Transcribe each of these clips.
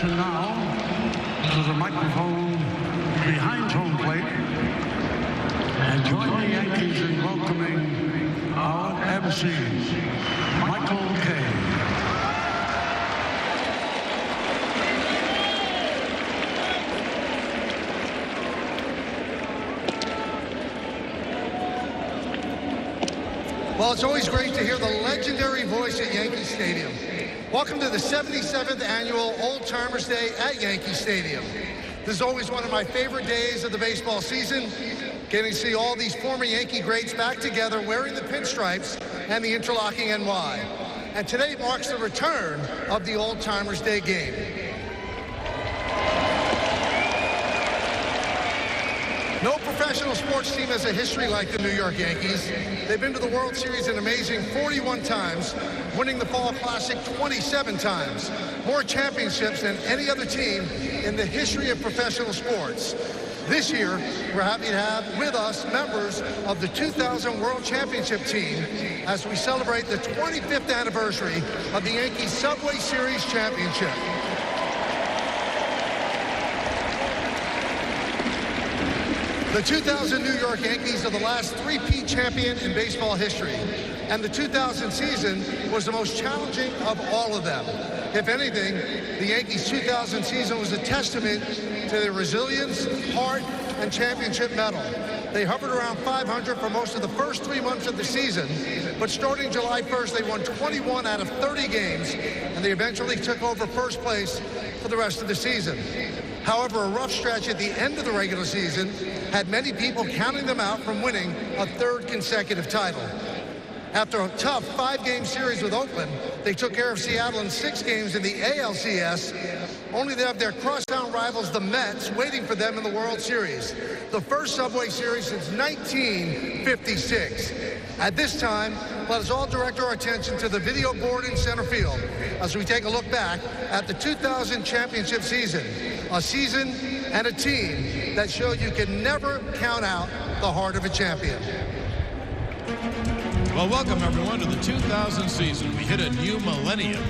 attention now to the microphone behind home plate and join the Yankees in welcoming our MC, Michael Kay. Well, it's always great to hear the legendary voice at Yankee Stadium. Welcome to the 77th annual Old Timers Day at Yankee Stadium. This is always one of my favorite days of the baseball season, getting to see all these former Yankee greats back together wearing the pinstripes and the interlocking NY. And today marks the return of the Old Timers Day game. No professional sports team has a history like the New York Yankees. They've been to the World Series an amazing 41 times, winning the Fall Classic 27 times. More championships than any other team in the history of professional sports. This year, we're happy to have with us members of the 2000 World Championship team as we celebrate the 25th anniversary of the Yankees Subway Series Championship. The 2000 New York Yankees are the last three-peat champion in baseball history, and the 2000 season was the most challenging of all of them. If anything, the Yankees' 2000 season was a testament to their resilience, heart, and championship mettle. They hovered around 500 for most of the first 3 months of the season, but starting July 1st, they won 21 out of 30 games, and they eventually took over first place for the rest of the season. However, a rough stretch at the end of the regular season had many people counting them out from winning a third consecutive title. After a tough 5-game series with Oakland, they took care of Seattle in 6 games in the ALCS, only to have their crosstown rivals, the Mets, waiting for them in the World Series, the first Subway Series since 1956. At this time, let us all direct our attention to the video board in center field as we take a look back at the 2000 championship season, a season and a team that showed you can never count out the heart of a champion. Well, welcome everyone to the 2000 season. We hit a new millennium.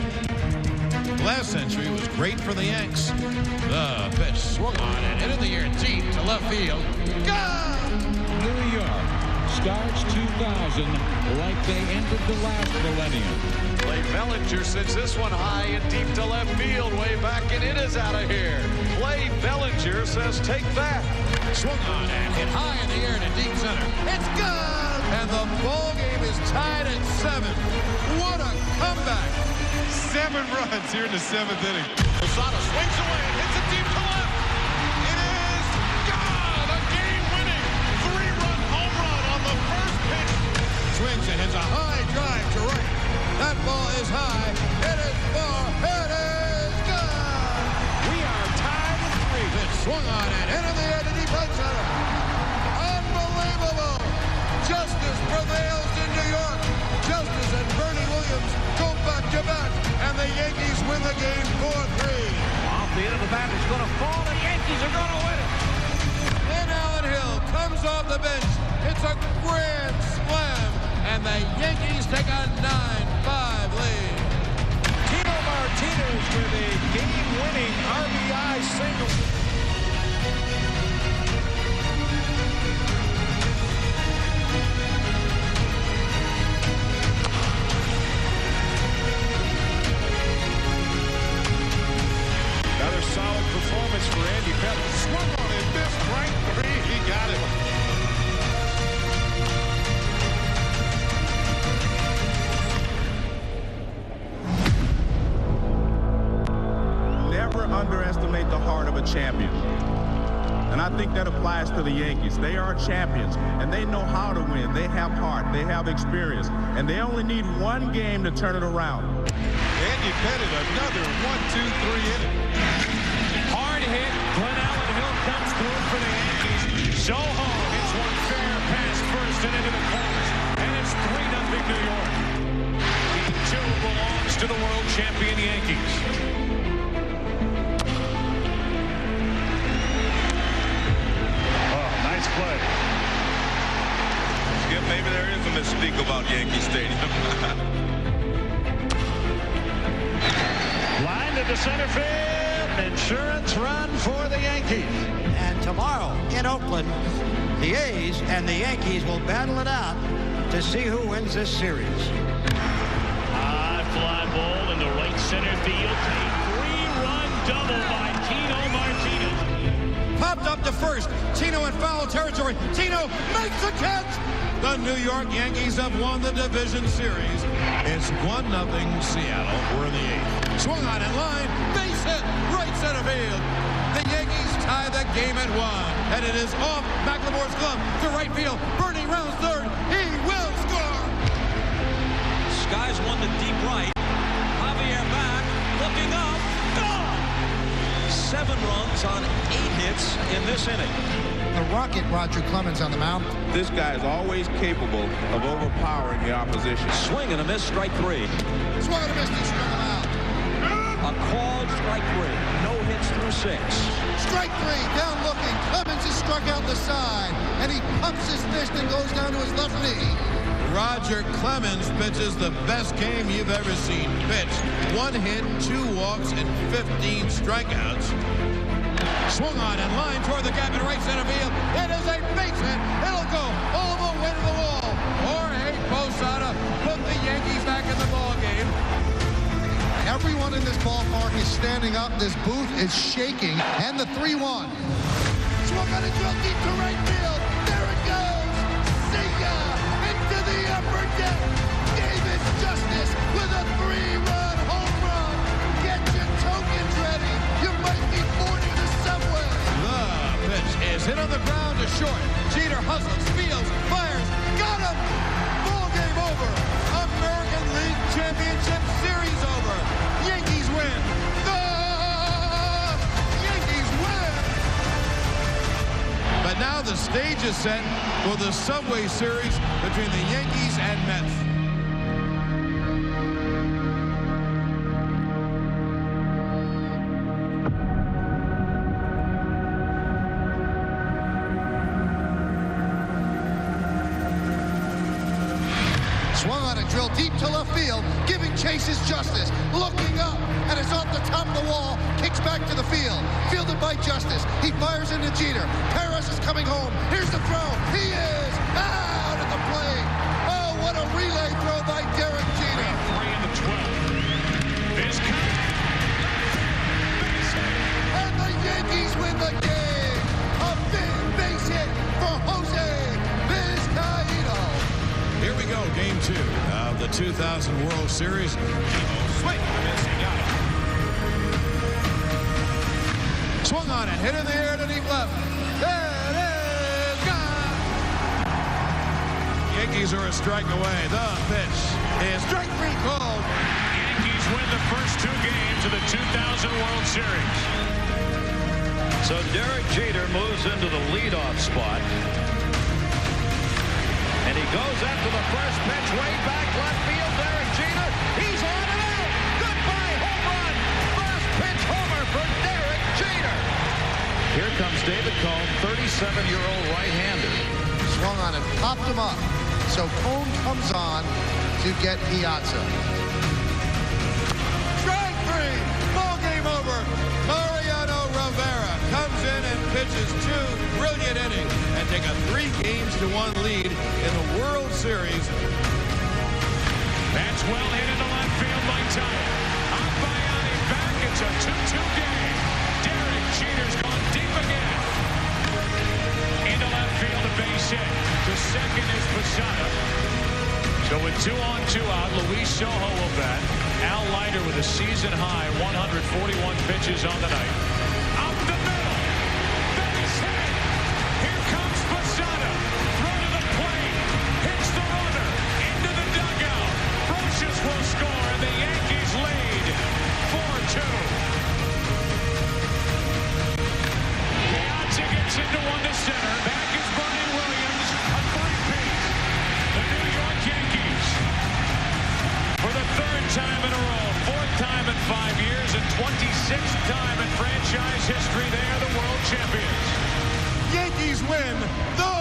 Last century was great for the Yanks. The pitch swung on and into the air deep to left field. Gone! New York starts 2000 like they ended the last millennium. Clay Bellinger sends this one high and deep to left field, way back, and it is out of here. Clay Bellinger says, take that. Swung on and hit high in the air to deep center. It's gone! And the ball game is tied at 7. What a comeback! 7 runs here in the 7th inning. Posada swings away and hits it deep to left. It is gone! A game-winning 3-run home run on the first pitch. Swings and hits a high drive to right. That ball is high. It is far. It is gone! We are tied at 3. Pitch swung on and into the air to deep right center. Unbelievable! Justice prevails in New York. Justice and Bernie Williams go back-to-back, and the Yankees win the game 4-3. Off the end of the bat, it's going to fall. The Yankees are going to win it. Then Allen Hill comes off the bench. It's a grand slam, and the Yankees take a 9-5 lead. Tino Martinez with a game-winning RBI single. Another solid performance for Andy Pettit. Swung on it, missed right 3. He got it. Never underestimate the heart of a champion. And I think that applies to the Yankees. They are champions, and they know how to win. They have heart. They have experience. And they only need one game to turn it around. Andy Pettit, another 1-2-3 inning. Hard hit. Glenn Allen Hill comes through for the Yankees. Soho hits one fair past first and into the corners. And it's 3-0 New York. Game 2 belongs to the world champion Yankees. Oh, nice play. Yeah, maybe there is a mystique about Yankee Stadium. Line to the center field. an insurance run for the Yankees. And tomorrow in Oakland, the A's and the Yankees will battle it out to see who wins this series. High fly ball into right center field. A three-run double by Tino Martinez. Popped up to first. Tino in foul territory. Tino makes the catch. The New York Yankees have won the division series. It's 1-0 Seattle. We're in the 8th. Swung on in line. Base hit. Right center field. The Yankees tie the game at 1. And it is off McLemore's glove to right field. Bernie rounds third. He will score. Skies one to deep right. Javier back. Looking up. Gone. 7 runs on 8 hits in this inning. The rocket Roger Clemens on the mound. This guy is always capable of overpowering the opposition. Swing and a miss, strike 3. Swung and a miss, he struck him out. A called strike 3. No hits through 6. Strike 3, down looking. Clemens is struck out the side, and he pumps his fist and goes down to his left knee. Roger Clemens pitches the best game you've ever seen pitched. 1 hit, 2 walks, and 15 strikeouts. Swung on in line toward the gap in right center field. It is a base hit. It'll go all the way to the wall. Jorge Posada put the Yankees back in the ball game. Everyone in this ballpark is standing up. This booth is shaking. And the 3-1. Swung on a drill deep to right field. There it goes. See ya. Into the upper deck. David Justice with a 3-run home run. Get your tokens ready. You might be boarding the subway. The pitch is hit on the ground to short. Jeter hustles, fields, fires. Got him. Ball game over. American League Championship Series over. Yankees win. The Yankees win. But now the stage is set for the Subway Series between the Yankees and Mets. Swung on a drill deep to left field, giving chase is Justice. Looking up, and it's off the top of the wall. Kicks back to the field. Fielded by Justice. He fires into Jeter. Perez is coming home. Here's the throw. He is out at the plate. Oh, what a relay throw by Derek Jeter. 3 in the 12. This And the Yankees win the game. A big base hit for Jose Vizcaíno. Here we go, game 2 of the 2000 World Series. Swing. Swung on it, hit in the air to deep left. There it is, gone. Yankees are a strike away. The pitch is Strike 3 called. Yankees win the first 2 games of the 2000 World Series. So Derek Jeter moves into the leadoff spot. And he goes after the first pitch way back left field. Derek Jeter, he's on and out. Goodbye home run. First pitch homer for Derek Jeter. Here comes David Cone, 37-year-old right-hander. Swung on and popped him up. So Cone comes on to get Piazza. Strike 3. Ball game over. Mariano Rivera comes in and pitches 2 brilliant innings and take a 3-1 lead in the World Series. That's well hit into left field by Tyler. Up by Yanni back. It's a 2-2 game. Derek Jeter's gone deep again. Into left field, a base hit. To second is Posada. So with 2 on, 2 out, Luis Sojo will bat. Al Leiter with a season-high 141 pitches on the night. Up the middle. Base hit. Here comes Posada. Throw to the plate. Hits the runner. Into the dugout. Brocious will score, and the Yankees lead 4-2. Piazza gets into 1 to center. Back is Brian Williams. A 3-piece. The New York Yankees, for the 3rd time in a row, 4th time in 5 years, and 26th time in franchise history, they are the world champions. Yankees win. The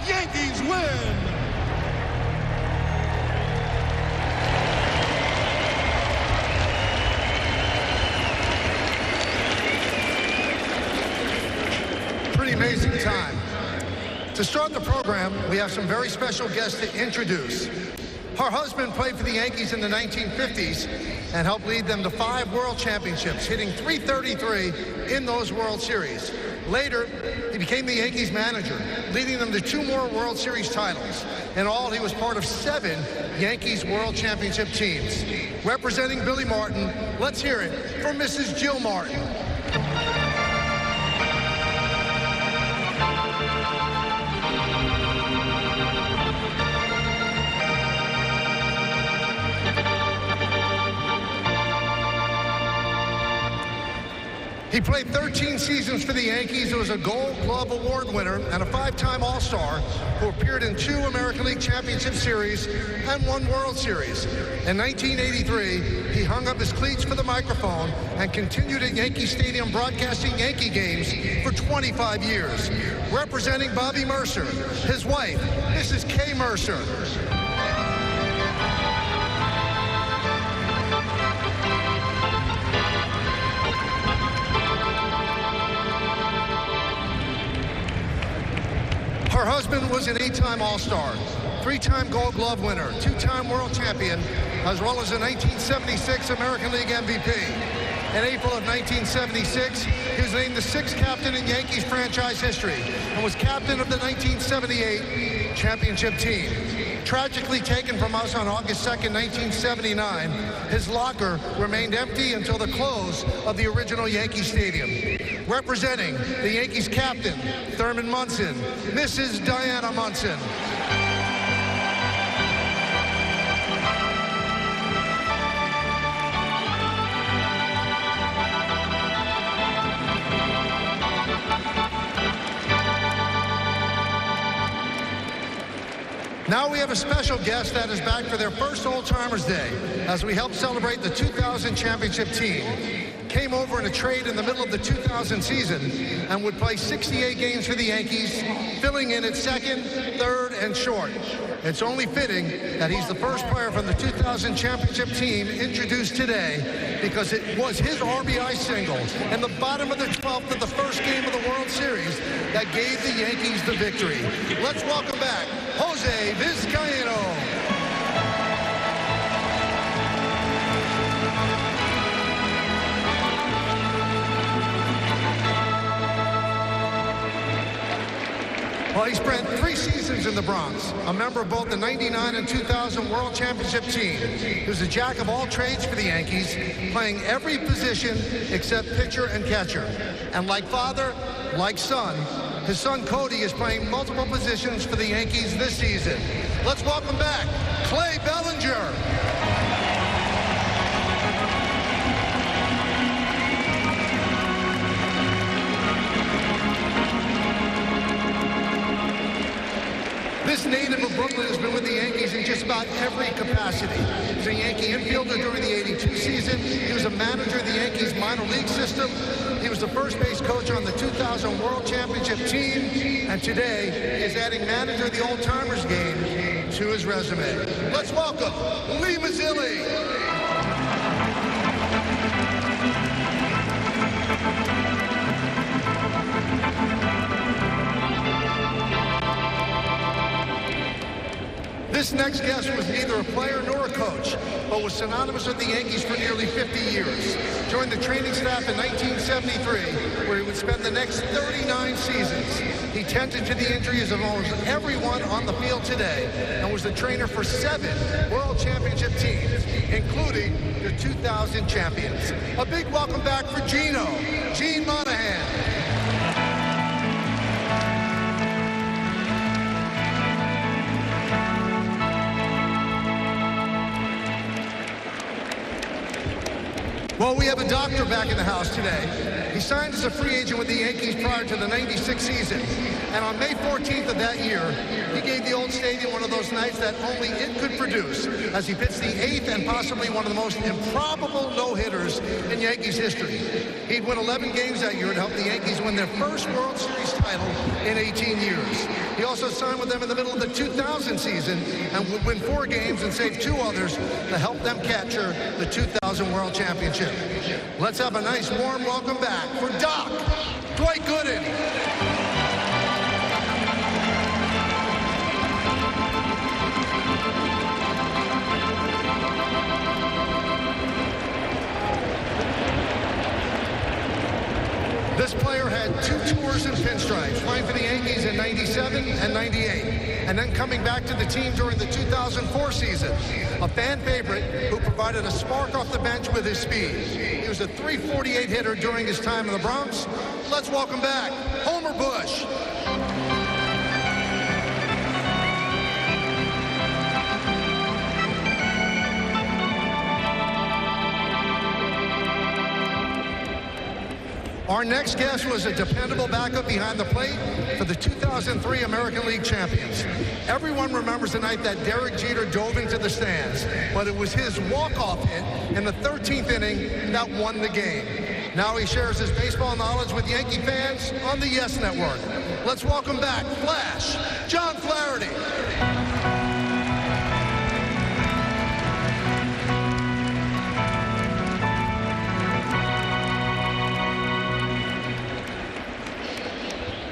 Yankees win. amazing time. To start the program, we have some very special guests to introduce. Her husband played for the Yankees in the 1950s and helped lead them to 5 World Championships, hitting .333 in those World Series. Later, he became the Yankees manager, leading them to 2 more World Series titles. In all, he was part of 7 Yankees World Championship teams. Representing Billy Martin, let's hear it for Mrs. Jill Martin. He played 13 seasons for the Yankees. He was a Gold Glove Award winner and a 5-time All-Star who appeared in 2 American League Championship Series and 1 World Series. In 1983, he hung up his cleats for the microphone and continued at Yankee Stadium broadcasting Yankee games for 25 years. Representing Bobby Mercer, his wife, Mrs. Kay Mercer. Her husband was an 8-time All-Star, 3-time Gold Glove winner, 2-time World Champion, as well as a 1976 American League MVP. In April of 1976, he was named the 6th captain in Yankees franchise history and was captain of the 1978 championship team. Tragically taken from us on August 2nd, 1979, his locker remained empty until the close of the original Yankee Stadium. Representing the Yankees captain, Thurman Munson, Mrs. Diana Munson. Now we have a special guest that is back for their first Old Timers Day as we help celebrate the 2000 championship team. Came over in a trade in the middle of the 2000 season and would play 68 games for the Yankees, filling in at second, third, and short. It's only fitting that he's the first player from the 2000 championship team introduced today because it was his RBI single in the bottom of the 12th of the first game of the World Series that gave the Yankees the victory. Let's welcome back Jose Vizcaíno. Well, he spent 3 seasons in the Bronx, a member of both the 99 and 2000 World Championship team. He was a jack of all trades for the Yankees, playing every position except pitcher and catcher. And like father, like son, his son Cody is playing multiple positions for the Yankees this season. Let's welcome back Clay Bellinger. This native of Brooklyn has been with the Yankees in just about every capacity. He was a Yankee infielder during the '82 season. He was a manager of the Yankees minor league system. He was the first base coach on the 2000 World Championship team. And today, he is adding manager of the Old Timers game to his resume. Let's welcome Lee Mazzilli. This next guest was neither a player nor a coach, but was synonymous with the Yankees for nearly 50 years. Joined the training staff in 1973, where he would spend the next 39 seasons. He tended to the injuries of almost everyone on the field today and was the trainer for 7 World Championship teams, including the 2000 champions. A big welcome back for Gene Monahan. Well, we have a doctor back in the house today. He signed as a free agent with the Yankees prior to the '96 season. And on May 14th of that year, he gave the old stadium one of those nights that only it could produce as he pitched the 8th and possibly one of the most improbable no-hitters in Yankees history. He'd win 11 games that year to help the Yankees win their first World Series title in 18 years. He also signed with them in the middle of the 2000 season and would win 4 games and save 2 others to help them capture the 2000 World Championship. Let's have a nice warm welcome back for Doc Dwight Gooden. years in pinstripes, playing for the Yankees in 97 and 98, and then coming back to the team during the 2004 season. A fan favorite who provided a spark off the bench with his speed. He was a .348 hitter during his time in the Bronx. Let's welcome back Homer Bush. Our next guest was a dependable backup behind the plate for the 2003 American League champions. Everyone remembers the night that Derek Jeter dove into the stands, but it was his walk-off hit in the 13th inning that won the game. Now he shares his baseball knowledge with Yankee fans on the Yes Network. Let's welcome back Flash, John Flaherty.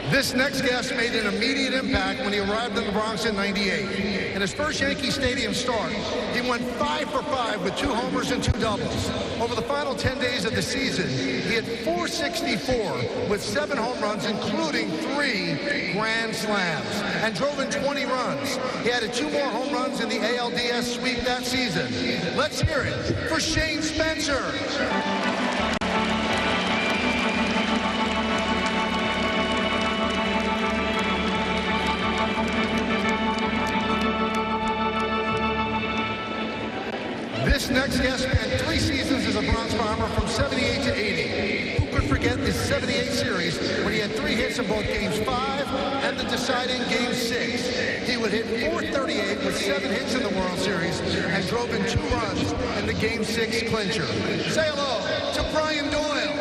This next guest made an immediate impact when he arrived in the Bronx in '98. In his first Yankee Stadium start, he went 5 for 5 with 2 homers and 2 doubles. Over the final 10 days of the season, he hit .464 with 7 home runs, including 3 grand slams, and drove in 20 runs. He added 2 more home runs in the ALDS sweep that season. Let's hear it for Shane Spencer. This next guest spent 3 seasons as a Bronx Bomber from 78 to 80. Who could forget the 78 series when he had 3 hits in both Games 5 and the deciding Game 6. He would hit .438 with 7 hits in the World Series and drove in 2 runs in the Game 6 clincher. Say hello to Brian Doyle.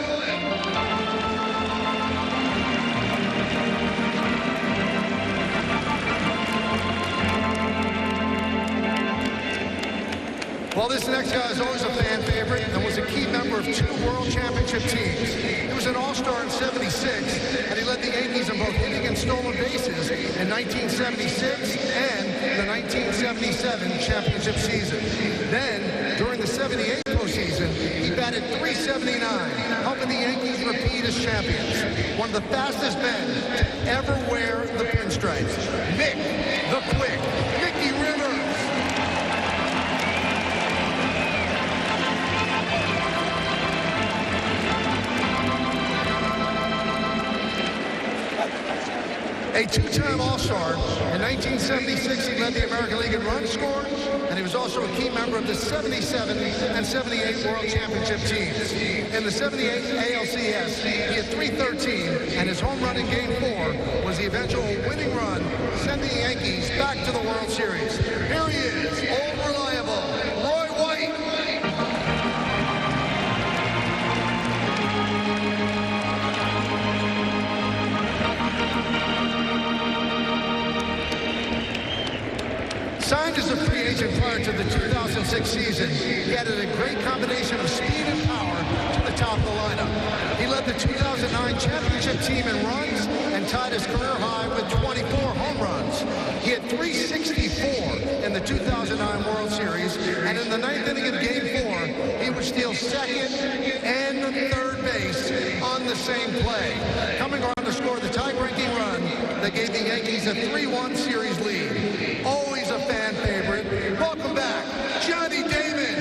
Well, this next guy is always a fan favorite and was a key member of 2 World Championship teams. He was an All-Star in '76, and he led the Yankees in both hitting and stolen bases in 1976 and the 1977 championship season. Then, during the '78 postseason, he batted .379, helping the Yankees repeat as champions. One of the fastest men to ever wear the pinstripes, Mick the Quick, Mickey Rivers. A 2-time All-Star. In 1976, he led the American League in runs scored, and he was also a key member of the '77 and '78 World Championship teams. In the '78 ALCS, he had .313, and his home run in Game 4 was the eventual winning run, sending the Yankees back to the World Series. Here he is, old reliable, Roy White. Signed as a free agent prior to the 2006 season, he added a great combination of speed and power to the top of the lineup. He led the 2009 championship team in runs and tied his career high with 24 home runs. He had .364 in the 2009 World Series, and in the 9th inning of Game 4, he would steal second and third base on the same play, coming around to score the tie-breaking run that gave the Yankees a 3-1 series lead. Always a fan favorite. Welcome back, Johnny Damon.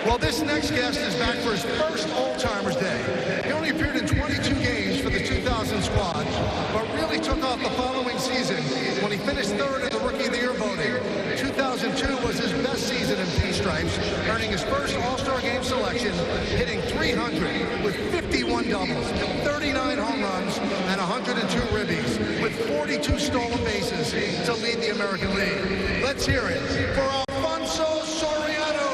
Well, this next guest is back for his first Oldtimers Day. He only appeared in 22 games for the 2000 squad, but really took off the following season when he finished 3rd in the Rookie of the Year voting. 2002 was his best season in pinstripes, earning his first All-Star Game selection, hitting .300 with 51 doubles, 39 home runs, and 102 ribbies, with 42 stolen bases to lead the American League. Let's hear it for Alfonso Soriano.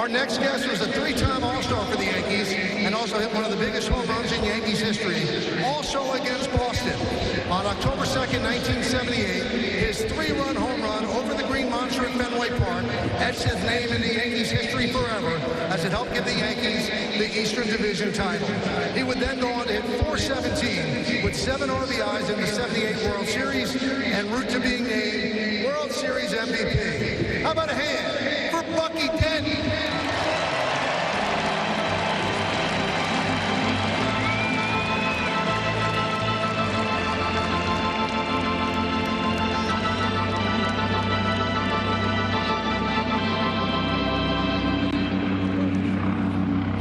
Our next guest was a three-time All-Star for the Yankees and also hit one of the biggest home runs in Yankees history, also against Boston. On October 2nd, 1978, his three-run home run over the Green Monster at Fenway Park etched his name in the Yankees history forever as it helped give the Yankees the Eastern Division title. He would then go on to hit .417 with 7 RBIs in the '78 World Series en route to being named World Series MVP. How about a hand for Bucky Denton?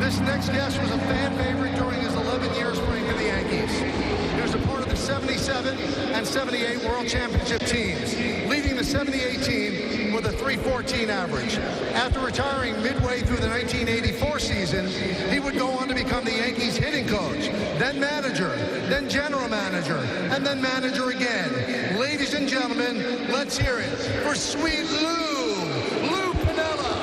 This next guest was a fan favorite during his 11-year spring for the Yankees. He was a part of the '77 and '78 World Championship teams, leading the '78 team with a .314 average. After retiring midway through the 1984 season, he would go on to become the Yankees hitting coach, then manager, then general manager, and then manager again. Ladies and gentlemen, let's hear it for Sweet Lou Piniella.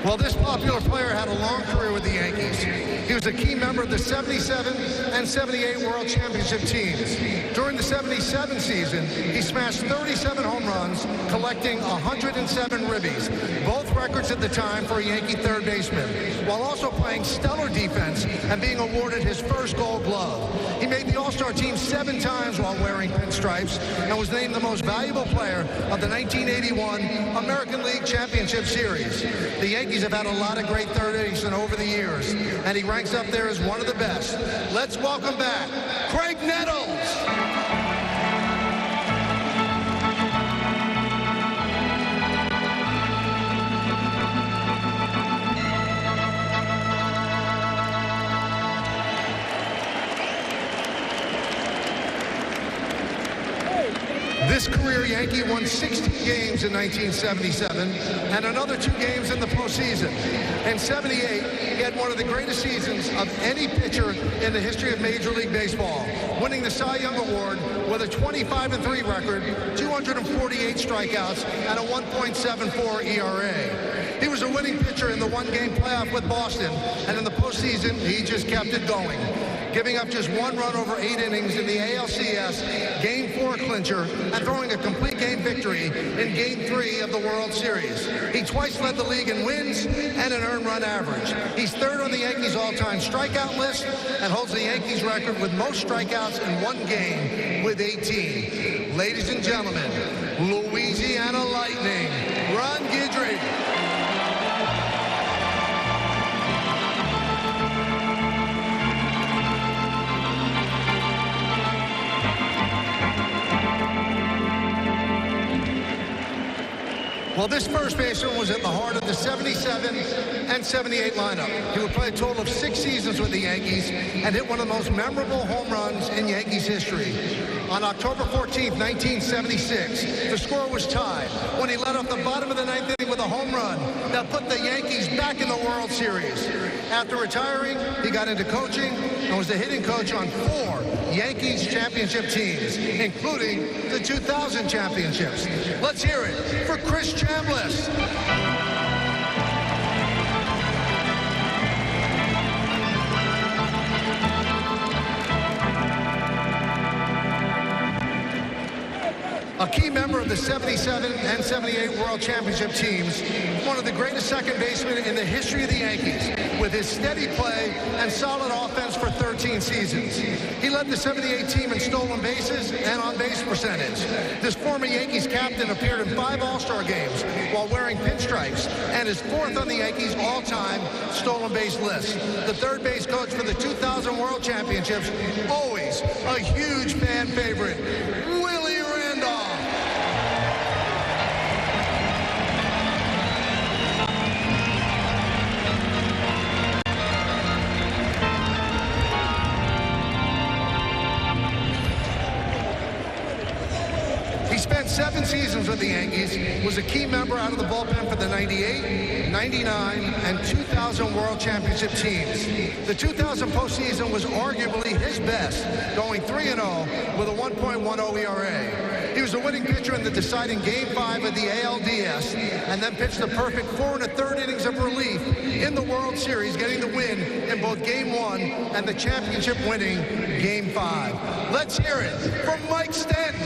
Well, this popular player had a long career with the Yankees. He was a key member of the '77 and '78 World Championship teams. During the '77 season, he smashed 37 home runs, collecting 107 ribbies, both records at the time for a Yankee third baseman, while also playing stellar defense and being awarded his first Gold Glove. He made the All-Star team 7 times while wearing pinstripes and was named the most valuable player of the 1981 American League Championship Series. The Yankees have had a lot of great third basemen over the years, and he ranks up there as one of the best. Let's welcome back Craig Nettles. This career Yankee won 16 games in 1977 and another 2 games in the postseason. In '78, he had one of the greatest seasons of any pitcher in the history of Major League Baseball, winning the Cy Young Award with a 25-3 record, 248 strikeouts, and a 1.74 ERA. He was a winning pitcher in the one-game playoff with Boston, and in the postseason, he just kept it going, giving up just 1 run over 8 innings in the ALCS Game 4 clincher and throwing a complete game victory in Game 3 of the World Series. He twice led the league in wins and an earned run average. He's 3rd on the Yankees all-time strikeout list and holds the Yankees record with most strikeouts in one game with 18. Ladies and gentlemen, Louisiana Lightning, Ron Guidry. Well, this first baseman was at the heart of the '77 and '78 lineup. He would play a total of 6 seasons with the Yankees and hit one of the most memorable home runs in Yankees history. On October 14th, 1976, the score was tied when he led off the bottom of the 9th inning with a home run that put the Yankees back in the World Series. After retiring, he got into coaching and was the hitting coach on 4 Yankees championship teams, including the 2000 championships. Let's hear it for Chris Chambliss. A key member of the '77 and '78 World Championship teams, one of the greatest second basemen in the history of the Yankees, with his steady play and solid offense for 13 seasons. He led the '78 team in stolen bases and on-base percentage. This former Yankees captain appeared in 5 All-Star games while wearing pinstripes and is 4th on the Yankees all-time stolen base list. The third base coach for the 2000 World Championships, always a huge fan favorite, Willie Randolph. He spent 7 seasons with the Yankees, was a key member out of the bullpen for the 98, 99, and 2000 World Championship teams. The 2000 postseason was arguably his best, going 3-0 with a 1.10 ERA. He was the winning pitcher in the deciding Game 5 of the ALDS, and then pitched the perfect 4 1/3 innings of relief in the World Series, getting the win in both Game 1 and the championship-winning Game 5. Let's hear it from Mike Stanton.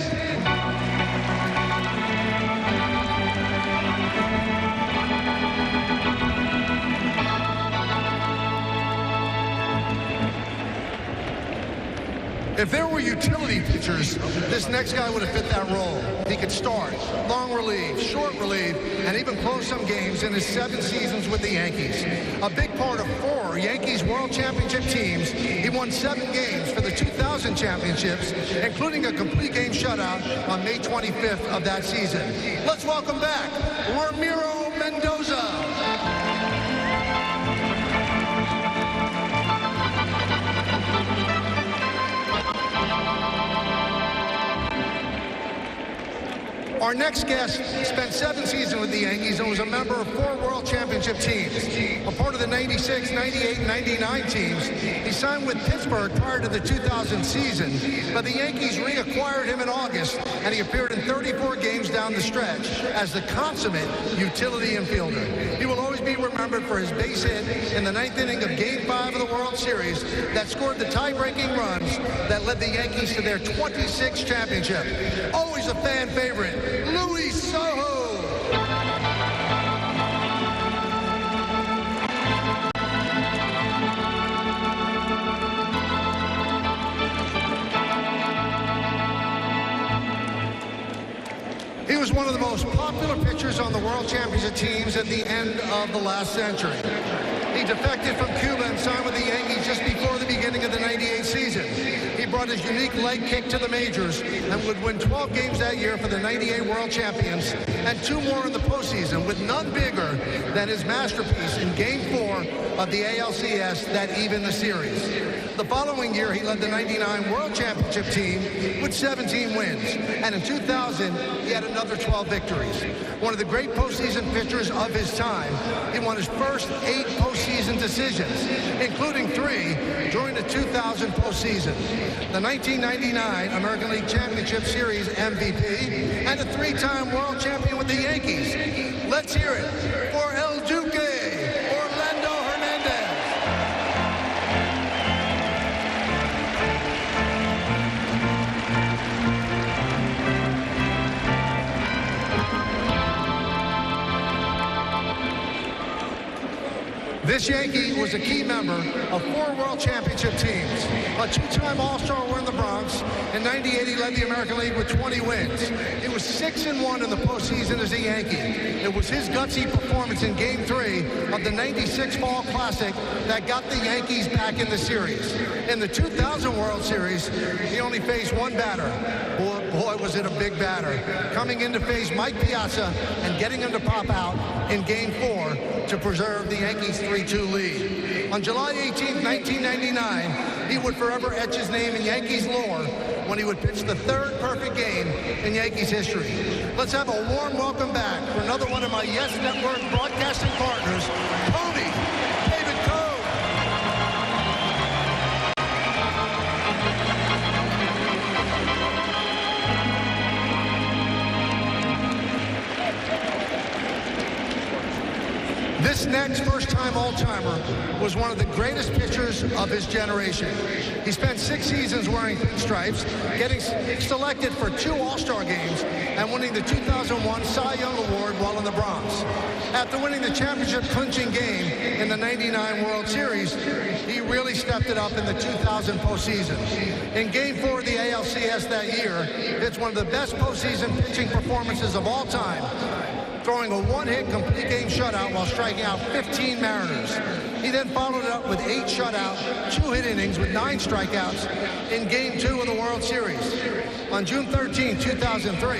If there were utility pitchers, this next guy would have fit that role. He could start, long relief, short relief, and even close some games in his 7 seasons with the Yankees. A big part of 4 Yankees World Championship teams, he won 7 games for the 2000 championships, including a complete game shutout on May 25th of that season. Let's welcome back Ramiro Mendoza. Our next guest spent 7 seasons with the Yankees and was a member of 4 World Championship teams. A part of the 96, 98, and 99 teams, he signed with Pittsburgh prior to the 2000 season, but the Yankees reacquired him in August, and he appeared in 34 games down the stretch as the consummate utility infielder. He will always be remembered for his base hit in the 9th inning of Game 5 of the World Series that scored the tie-breaking runs that led the Yankees to their 26th championship. Always a fan favorite, Louis Soho. He was one of the most popular pitchers on the World Championship teams at the end of the last century. He defected from Cuba and signed with the Yankees just before the beginning of the 98 season. He brought his unique leg kick to the majors and would win 12 games that year for the 98 World Champions and 2 more in the postseason, with none bigger than his masterpiece in Game 4 of the ALCS that evened the series. The following year, he led the 99 World Championship team with 17 wins, and in 2000, he had another 12 victories. One of the great postseason pitchers of his time, he won his first 8 postseason decisions, including 3 during the 2000 postseason. The 1999 American League Championship Series MVP and a 3-time world champion with the Yankees. Let's hear it for El Duque, Orlando Hernandez. This Yankee was a key member of 4 World Championship teams. A 2-time All-Star were in the Bronx. In 98, he led the American League with 20 wins. He was 6-1 in the postseason as a Yankee. It was his gutsy performance in Game 3 of the 96 Fall Classic that got the Yankees back in the series. In the 2000 World Series, he only faced 1 batter. Boy, was it a big batter. Coming in to face Mike Piazza and getting him to pop out in Game 4 to preserve the Yankees' 3-2 lead. On July 18, 1999, he would forever etch his name in Yankees lore when he would pitch the 3rd perfect game in Yankees history. Let's have a warm welcome back for another one of my Yes Network broadcasting partners, Tony David Cole. This next first-time Old-Timer was one of the greatest pitchers of his generation. He spent 6 seasons wearing pinstripes, getting selected for 2 All-Star games, and winning the 2001 Cy Young Award while in the Bronx. After winning the championship-clinching game in the 99 World Series, he really stepped it up in the 2000 postseason. In Game 4 of the ALCS that year, it's one of the best postseason pitching performances of all time, throwing a 1-hit complete game shutout while striking out 15 Mariners. He then followed it up with 8 shutouts, 2 hit innings with 9 strikeouts in Game 2 of the World Series. On June 13, 2003,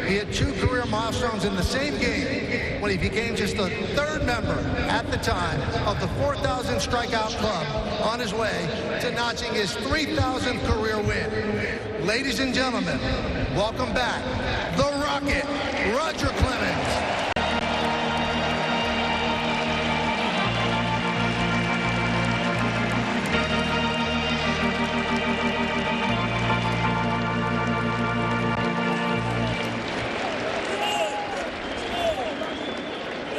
he hit 2 career milestones in the same game when he became just the 3rd member at the time of the 4,000 strikeout club on his way to notching his 3,000th career win. Ladies and gentlemen, welcome back, the Rocket, Roger Clemens.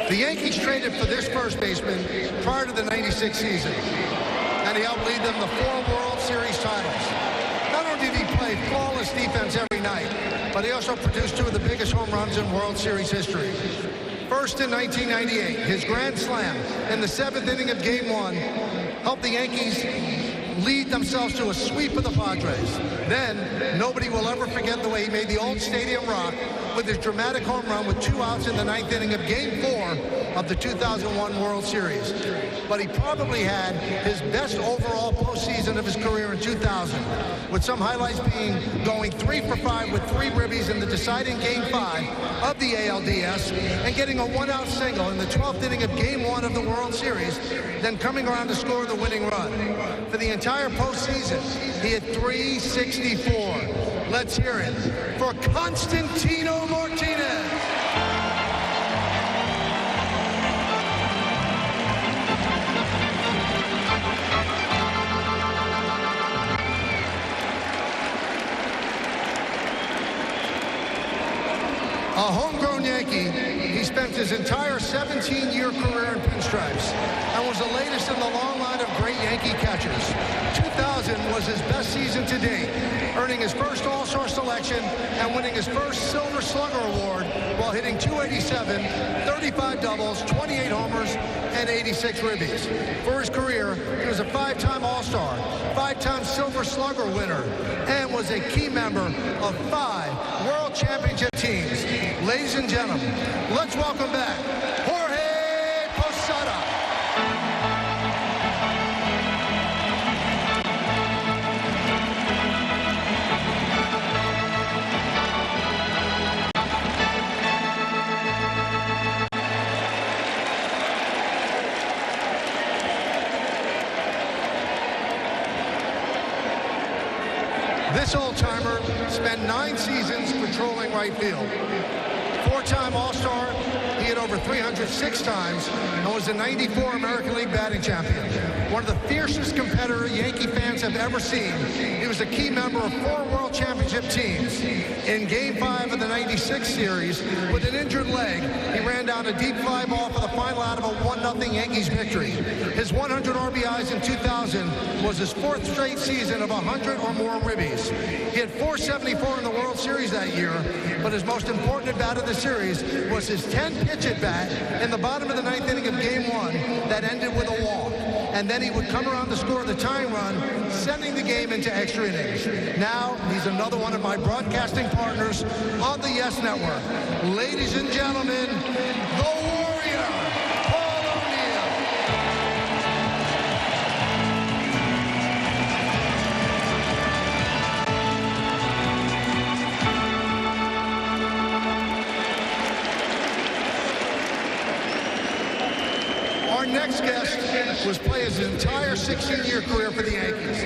The Yankees traded for this first baseman prior to the '96 season, and he helped lead them to 4 World Series titles. Not only did he play flawless defense every night, but he also produced 2 of the biggest home runs in World Series history. First in 1998, his grand slam in the 7th inning of Game 1 helped the Yankees lead themselves to a sweep of the Padres. Then, nobody will ever forget the way he made the old stadium rock with his dramatic home run with 2 outs in the 9th inning of Game 4 of the 2001 World Series. But he probably had his best overall postseason of his career in 2000, with some highlights being going 3 for 5 with 3 ribbies in the deciding Game 5 of the ALDS and getting a 1-out single in the 12th inning of Game 1 of the World Series, then coming around to score the winning run. For the entire postseason, he had 364. Let's hear it for Constantino Martinez. A homegrown Yankee, he spent his entire 17-year career in pinstripes and was the latest in the long line of great Yankee catchers. 2000 was his best season to date, earning his first All-Star selection and winning his first Silver Slugger Award while hitting .287, 35 doubles, 28 homers, and 86 ribbies. For his career, he was a 5-time All-Star, 5-time Silver Slugger winner, and was a key member of 5 World Championship teams. Ladies and gentlemen, let's welcome back Jorge Posada. This old-timer spent 9 seasons patrolling right field. 4-time All-Star, he hit over 306 times and was the '94 American League batting champion. One of the fiercest competitors Yankee fans have ever seen. He was a key member of 4 World Championship teams. In Game 5 of the '96 series, with an injured leg, he ran down a deep fly ball for the final out of a 1-0 Yankees victory. His 100 RBIs in 2000 was his 4th straight season of 100 or more ribbies. He had 474 in the World Series that year, but his most important at bat of the series was his 10-pitch at bat in the bottom of the 9th inning of Game 1 that ended with a walk. And then he would come around to score the tying run, sending the game into extra innings. Now, he's another one of my broadcasting partners on the Yes Network. Ladies and gentlemen, the Warrior, Paul O'Neill. Our next guest was play his entire 16-year career for the Yankees.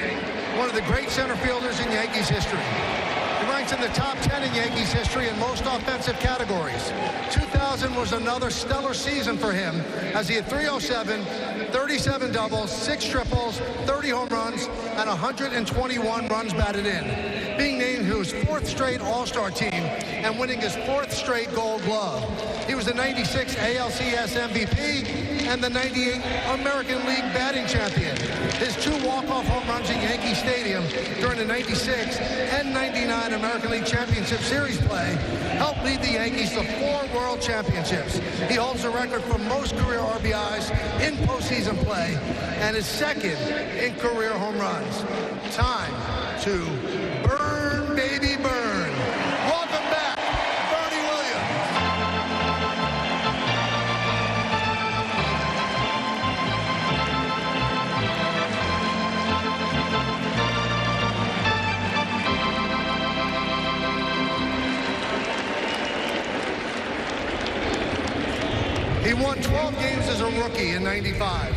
One of the great center fielders in Yankees history. He ranks in the top 10 in Yankees history in most offensive categories. 2000 was another stellar season for him as he had 307, 37 doubles, 6 triples, 30 home runs, and 121 runs batted in, being named to his 4th straight All-Star team and winning his 4th straight Gold Glove. He was the '96 ALCS MVP and the '98 American League batting champion. His 2 walk-off home runs at Yankee Stadium during the '96 and '99 American League Championship Series play helped lead the Yankees to 4 World Championships. He holds the record for most career RBIs in postseason play and is 2nd in career home runs. Time to burn, baby, burn. Welcome back, Bernie Williams. won 12 games as a rookie in '95.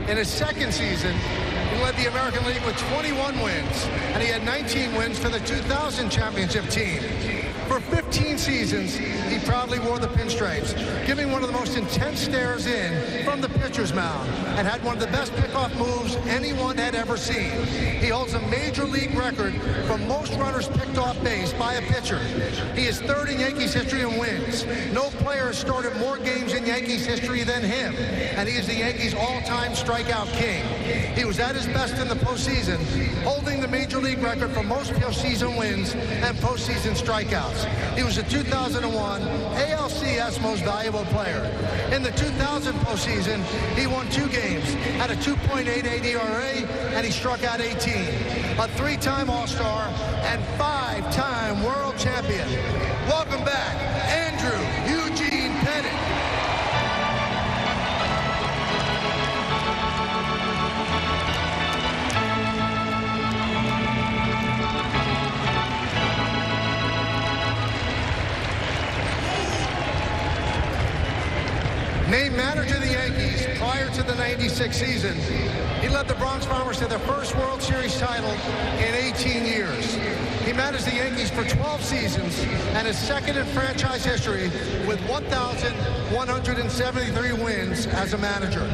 In his second season, he led the American League with 21 wins, and he had 19 wins for the 2000 championship team. For 15 seasons, he proudly wore the pinstripes, giving one of the most intense stares in from the pitcher's mound, and had one of the best pickoff moves anyone had ever seen. He holds a major league record for most runners picked off base by a pitcher. He is third in Yankees history in wins. No player has started more games in Yankees history than him, and he is the Yankees' all-time strikeout king. He was at his best in the postseason, holding the major league record for most postseason wins and postseason strikeouts. He was the 2001 ALCS Most Valuable Player. In the 2000 postseason, he won 2 games, had a 2.88 ERA, and he struck out 18. A 3-time All-Star and 5-time World Champion. Welcome back, Andrew Eugene Pettit. Named manager of the Yankees prior to the '96 season, he led the Bronx Bombers to their first World Series title in 18 years. He managed the Yankees for 12 seasons and is second in franchise history with 1,173 wins as a manager.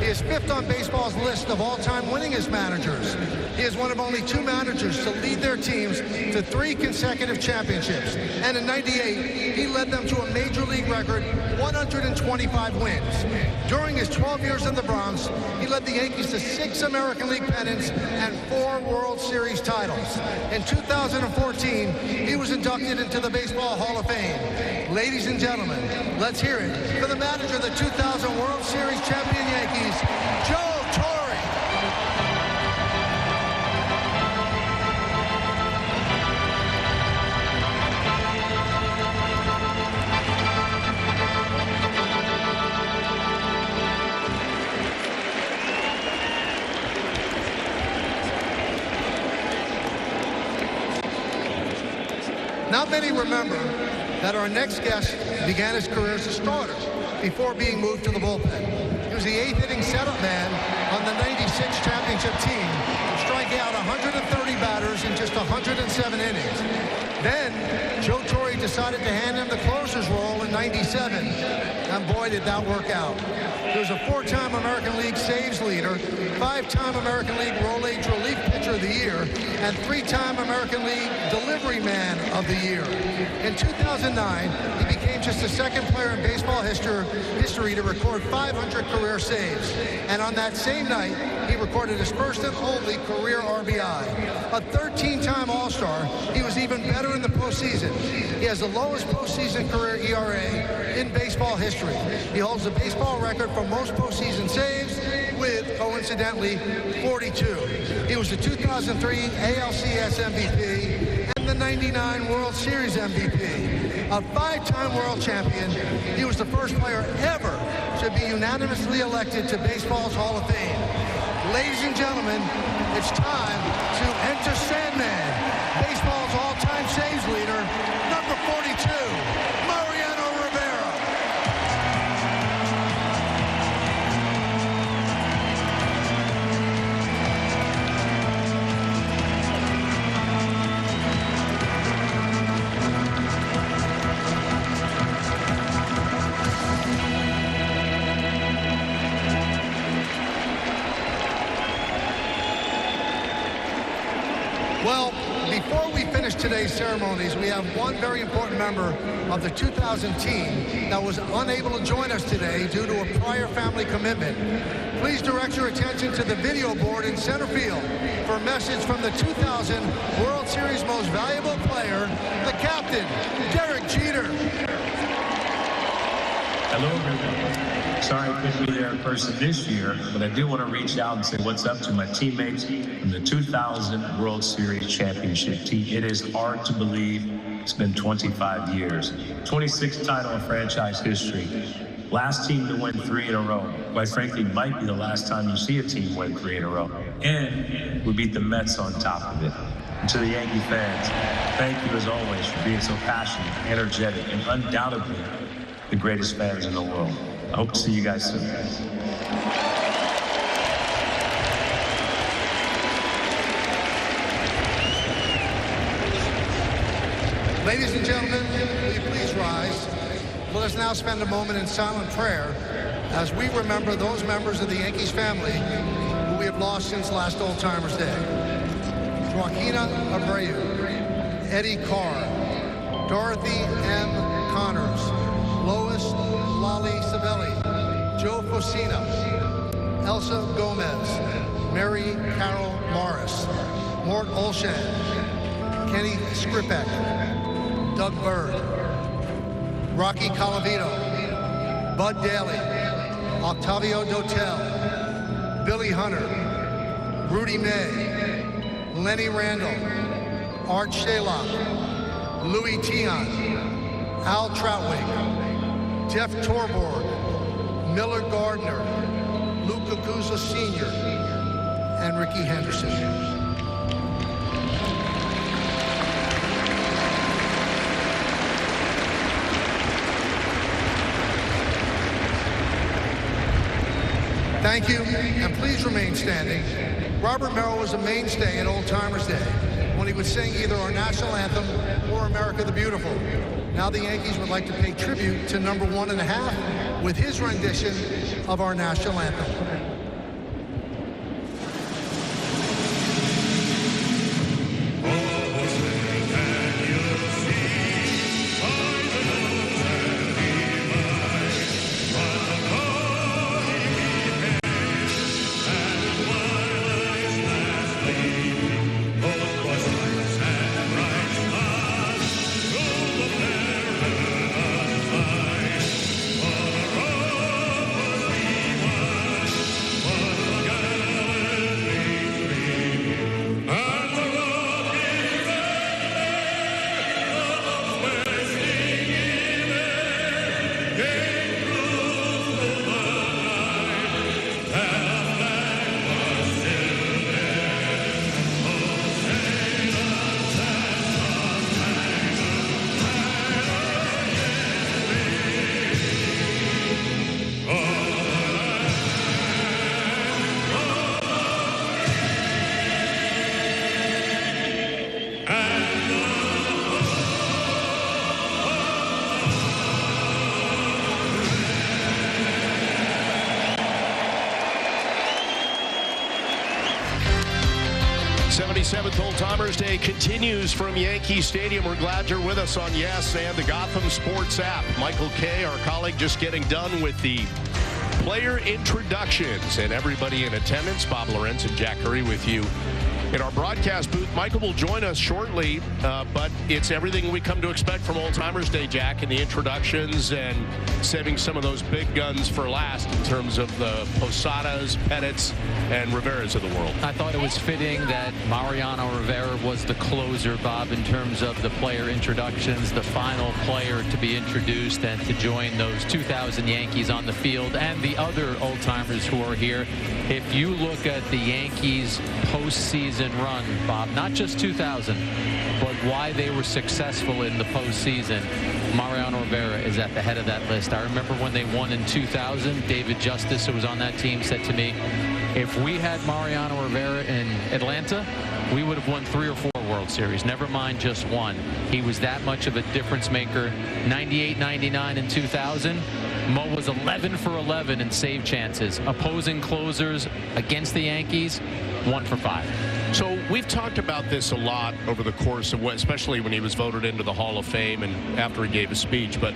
He is 5th on baseball's list of all-time winningest managers. He is one of only 2 managers to lead their teams to 3 consecutive championships. And in '98, he led them to a major league record 125 wins. During his 12 years in the Bronx, he led the Yankees to 6 American League pennants and 4 World Series titles. In 2014, he was inducted into the Baseball Hall of Fame. Ladies and gentlemen, let's hear it for the manager of the 2000 World Series champion Yankees, Joe Torre. Not many remember that our next guest began his career as a starter before being moved to the bullpen. He was the 8th inning setup man on the '96 championship team, striking out 130 batters in just 107 innings. Then Joe Torre decided to hand him the closer's role in '97, and boy, did that work out. He was a 4-time American League saves leader, 5-time American League Roll Age Relief Pitcher of the Year, and 3-time American League Delivery Man of the Year. In 2009, he became just the 2nd player in baseball history to record 500 career saves. And on that same night, he recorded his first and only career RBI. A 13-time All-Star, he was even better in the postseason. He has the lowest postseason career ERA in baseball history. He holds the baseball record for most postseason saves with, coincidentally, 42. He was the 2003 ALCS MVP and the '99 World Series MVP. A 5-time world champion, he was the first player ever to be unanimously elected to baseball's Hall of Fame. Ladies and gentlemen, it's time to enter Sandman, baseball's all-time saves leader, number 42, Mariano Rivera. Well, before we finish today's ceremonies, we have one very important member of the 2000 team that was unable to join us today due to a prior family commitment. Please direct your attention to the video board in center field for a message from the 2000 World Series Most Valuable Player, the captain, Derek Jeter. Hello, everyone. Sorry I couldn't be there in person this year, but I do want to reach out and say what's up to my teammates from the 2000 World Series Championship team. It is hard to believe it's been 25 years. 26th title in franchise history. Last team to win 3 in a row. Quite frankly, might be the last time you see a team win 3 in a row. And we beat the Mets on top of it. And to the Yankee fans, thank you as always for being so passionate, energetic, and undoubtedly the greatest fans in the world. I hope to see you guys soon. Ladies and gentlemen, will you please rise? Let us now spend a moment in silent prayer as we remember those members of the Yankees family who we have lost since last Old Timers Day. Joaquina Abreu, Eddie Carr, Dorothy M. Connors, Lois Lally Savelli, Joe Fosina, Elsa Gomez, Mary Carol Morris, Mort Olshan, Kenny Skripek, Doug Bird, Rocky Colavito, Bud Daly, Octavio Dotel, Billy Hunter, Rudy May, Lenny Randall, Art Shalop, Louis Tiant, Al Troutwig, Jeff Torborg, Miller Gardner, Luke Acusa Sr., and Ricky Henderson. Thank you, and please remain standing. Robert Merrill was a mainstay at Old Timers Day when he would sing either our national anthem or America the Beautiful. Now the Yankees would like to pay tribute to number 1.5 with his rendition of our national anthem. Old Timers Day continues from Yankee Stadium. We're glad you're with us on Yes and the Gotham Sports app. Michael Kay, our colleague, just getting done with the player introductions, and everybody in attendance. Bob Lorenz and Jack Curry with you in our broadcast booth. Michael will join us shortly, but it's everything we come to expect from Old Timers Day, Jack, in the introductions and saving some of those big guns for last in terms of the Posadas, Pettits, and Riveras of the world. I thought it was fitting that Mariano Rivera was the closer, Bob, in terms of the player introductions, the final player to be introduced and to join those 2,000 Yankees on the field and the other Old Timers who are here. If you look at the Yankees postseason run, Bob, not just 2000, but why they were successful in the postseason, Mariano Rivera is at the head of that list. I remember when they won in 2000, David Justice, who was on that team, said to me, if we had Mariano Rivera in Atlanta, we would have won 3 or 4 World Series, never mind just one. He was that much of a difference maker. 98, 99, and 2000. Mo was 11 for 11 in save chances. Opposing closers against the Yankees, 1 for 5. So we've talked about this a lot over the course of what, especially when he was voted into the Hall of Fame and after he gave a speech. But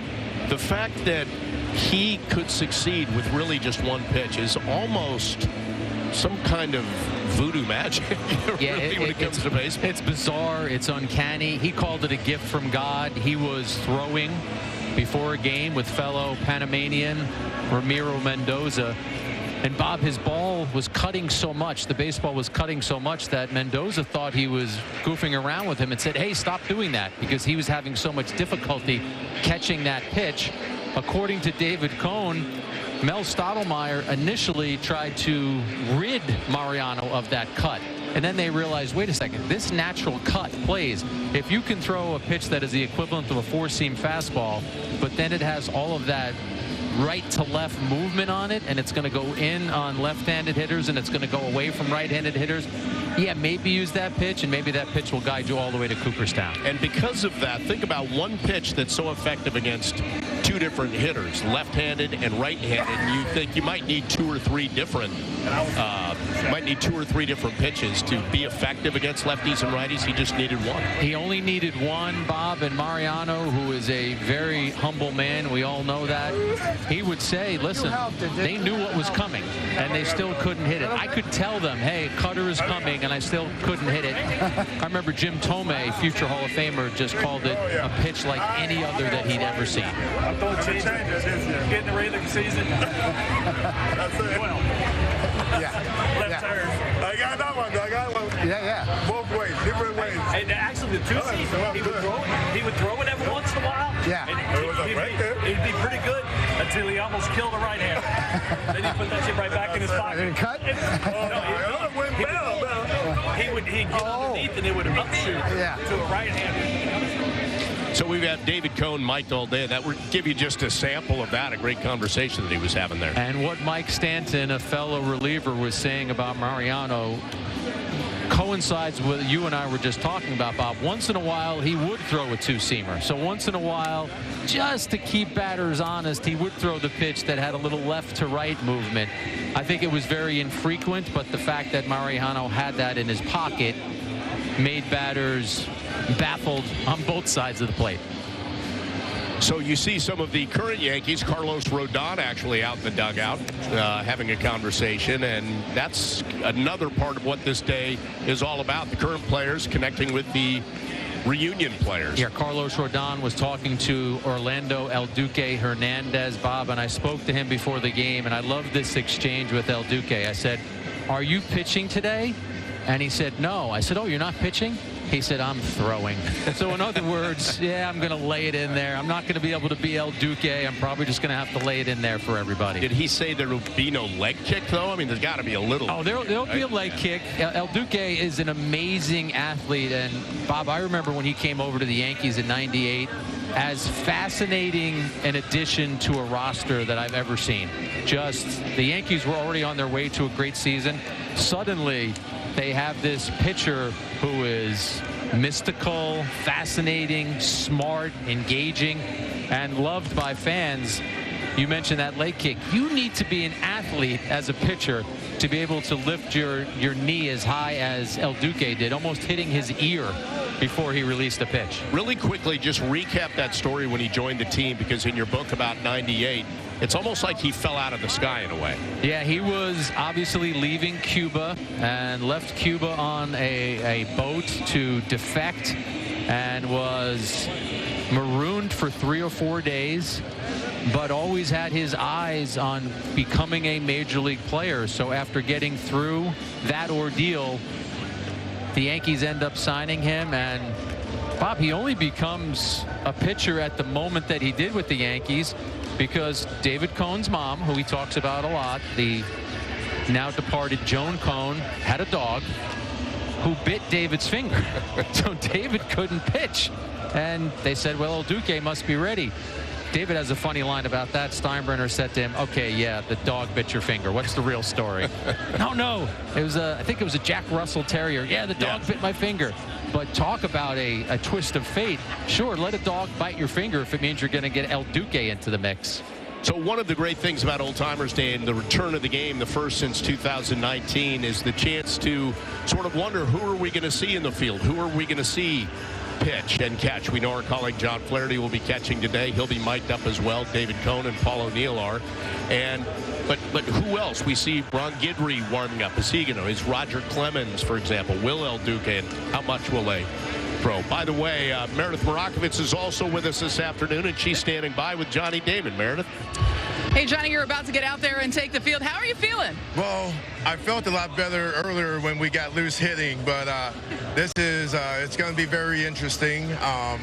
the fact that he could succeed with really just one pitch is almost some kind of voodoo magic. Yeah, really, when it comes to baseball. It's bizarre. It's uncanny. He called it a gift from God. He was throwing before a game with fellow Panamanian Ramiro Mendoza. And Bob, his ball was cutting so much, the baseball was cutting so much that Mendoza thought he was goofing around with him and said, hey, stop doing that, because he was having so much difficulty catching that pitch. According to David Cohn, Mel Stottlemyre initially tried to rid Mariano of that cut. And then they realized, wait a second, this natural cut plays. If you can throw a pitch that is the equivalent of a 4-seam fastball, but then it has all of that right to left movement on it, and it's going to go in on left-handed hitters, and it's going to go away from right-handed hitters, yeah, maybe use that pitch, and maybe that pitch will guide you all the way to Cooperstown. And because of that, think about one pitch that's so effective against two different hitters, left-handed and right-handed. You think you might need two or three different pitches to be effective against lefties and righties. He just needed one. He only needed one, Bob. And Mariano, who is a very humble man, we all know that, he would say, listen, they knew what was coming, and they still couldn't hit it. I could tell them, hey, cutter is coming, and I still couldn't hit it. I remember Jim Tomei, future Hall of Famer, just called it a pitch like any other that he'd ever seen. I'm throwing changes. Getting the regular season. Well, left turn. I got that one. I got one. Yeah. Both ways, different ways. And actually, the two-seam, he would throw it every once in a while. Yeah. And he'd be pretty good until he almost killed a right hand. Then he put that shit right back in his pocket. Did it cut? He'd get underneath and it would upshoot to a right hand. So we've had David Cone mic'd all day. That would give you just a sample of that, a great conversation that he was having there. And what Mike Stanton, a fellow reliever, was saying about Mariano coincides with you and I were just talking about, Bob. Once in a while, he would throw a two-seamer. So once in a while, just to keep batters honest, he would throw the pitch that had a little left-to-right movement. I think it was very infrequent, but the fact that Mariano had that in his pocket made batters baffled on both sides of the plate. So you see some of the current Yankees, Carlos Rodon actually out in the dugout having a conversation, and that's another part of what this day is all about. The current players connecting with the reunion players. Yeah, Carlos Rodon was talking to Orlando El Duque Hernandez, Bob, and I spoke to him before the game, and I loved this exchange with El Duque. I said, are you pitching today? And he said, no. I said, oh, you're not pitching? He said, I'm throwing. So in other words, yeah, I'm going to lay it in there. I'm not going to be able to be El Duque. I'm probably just going to have to lay it in there for everybody. Did he say there will be no leg kick, though? I mean, there's got to be a little. Oh, there'll be a leg kick. El Duque is an amazing athlete. And, Bob, I remember when he came over to the Yankees in '98, as fascinating an addition to a roster that I've ever seen. Just the Yankees were already on their way to a great season. Suddenly, they have this pitcher who is mystical, fascinating, smart, engaging, and loved by fans. You mentioned that leg kick. You need to be an athlete as a pitcher to be able to lift your knee as high as El Duque did, almost hitting his ear before he released the pitch. Really quickly, just recap that story when he joined the team, because in your book about '98, it's almost like he fell out of the sky in a way. Yeah, he was obviously leaving Cuba and left Cuba on a boat to defect and was marooned for 3 or 4 days, but always had his eyes on becoming a major league player. So after getting through that ordeal, the Yankees end up signing him, and Bob, he only becomes a pitcher at the moment that he did with the Yankees because David Cone's mom, who he talks about a lot, the now departed Joan Cone, had a dog who bit David's finger. So David couldn't pitch. And they said, well, El Duque must be ready. David has a funny line about that. Steinbrenner said to him, okay, yeah, the dog bit your finger. What's the real story? No. It was I think it was a Jack Russell Terrier. Yeah, the dog bit my finger. But talk about a twist of fate. Sure, let a dog bite your finger if it means you're going to get El Duque into the mix. So one of the great things about Old Timers Day and the return of the game, the first since 2019, is the chance to sort of wonder, who are we going to see in the field? Who are we going to see pitch and catch? We know our colleague John Flaherty will be catching today. He'll be mic'd up as well. David Cone and Paul O'Neill are. But who else? We see Ron Guidry warming up. Is he going to? Is Roger Clemens, for example? Will El Duque? And how much will they throw? By the way, Meredith Marakovitz is also with us this afternoon, and she's standing by with Johnny Damon. Meredith? Hey, Johnny, you're about to get out there and take the field. How are you feeling? Well, I felt a lot better earlier when we got loose hitting, but this is it's going to be very interesting,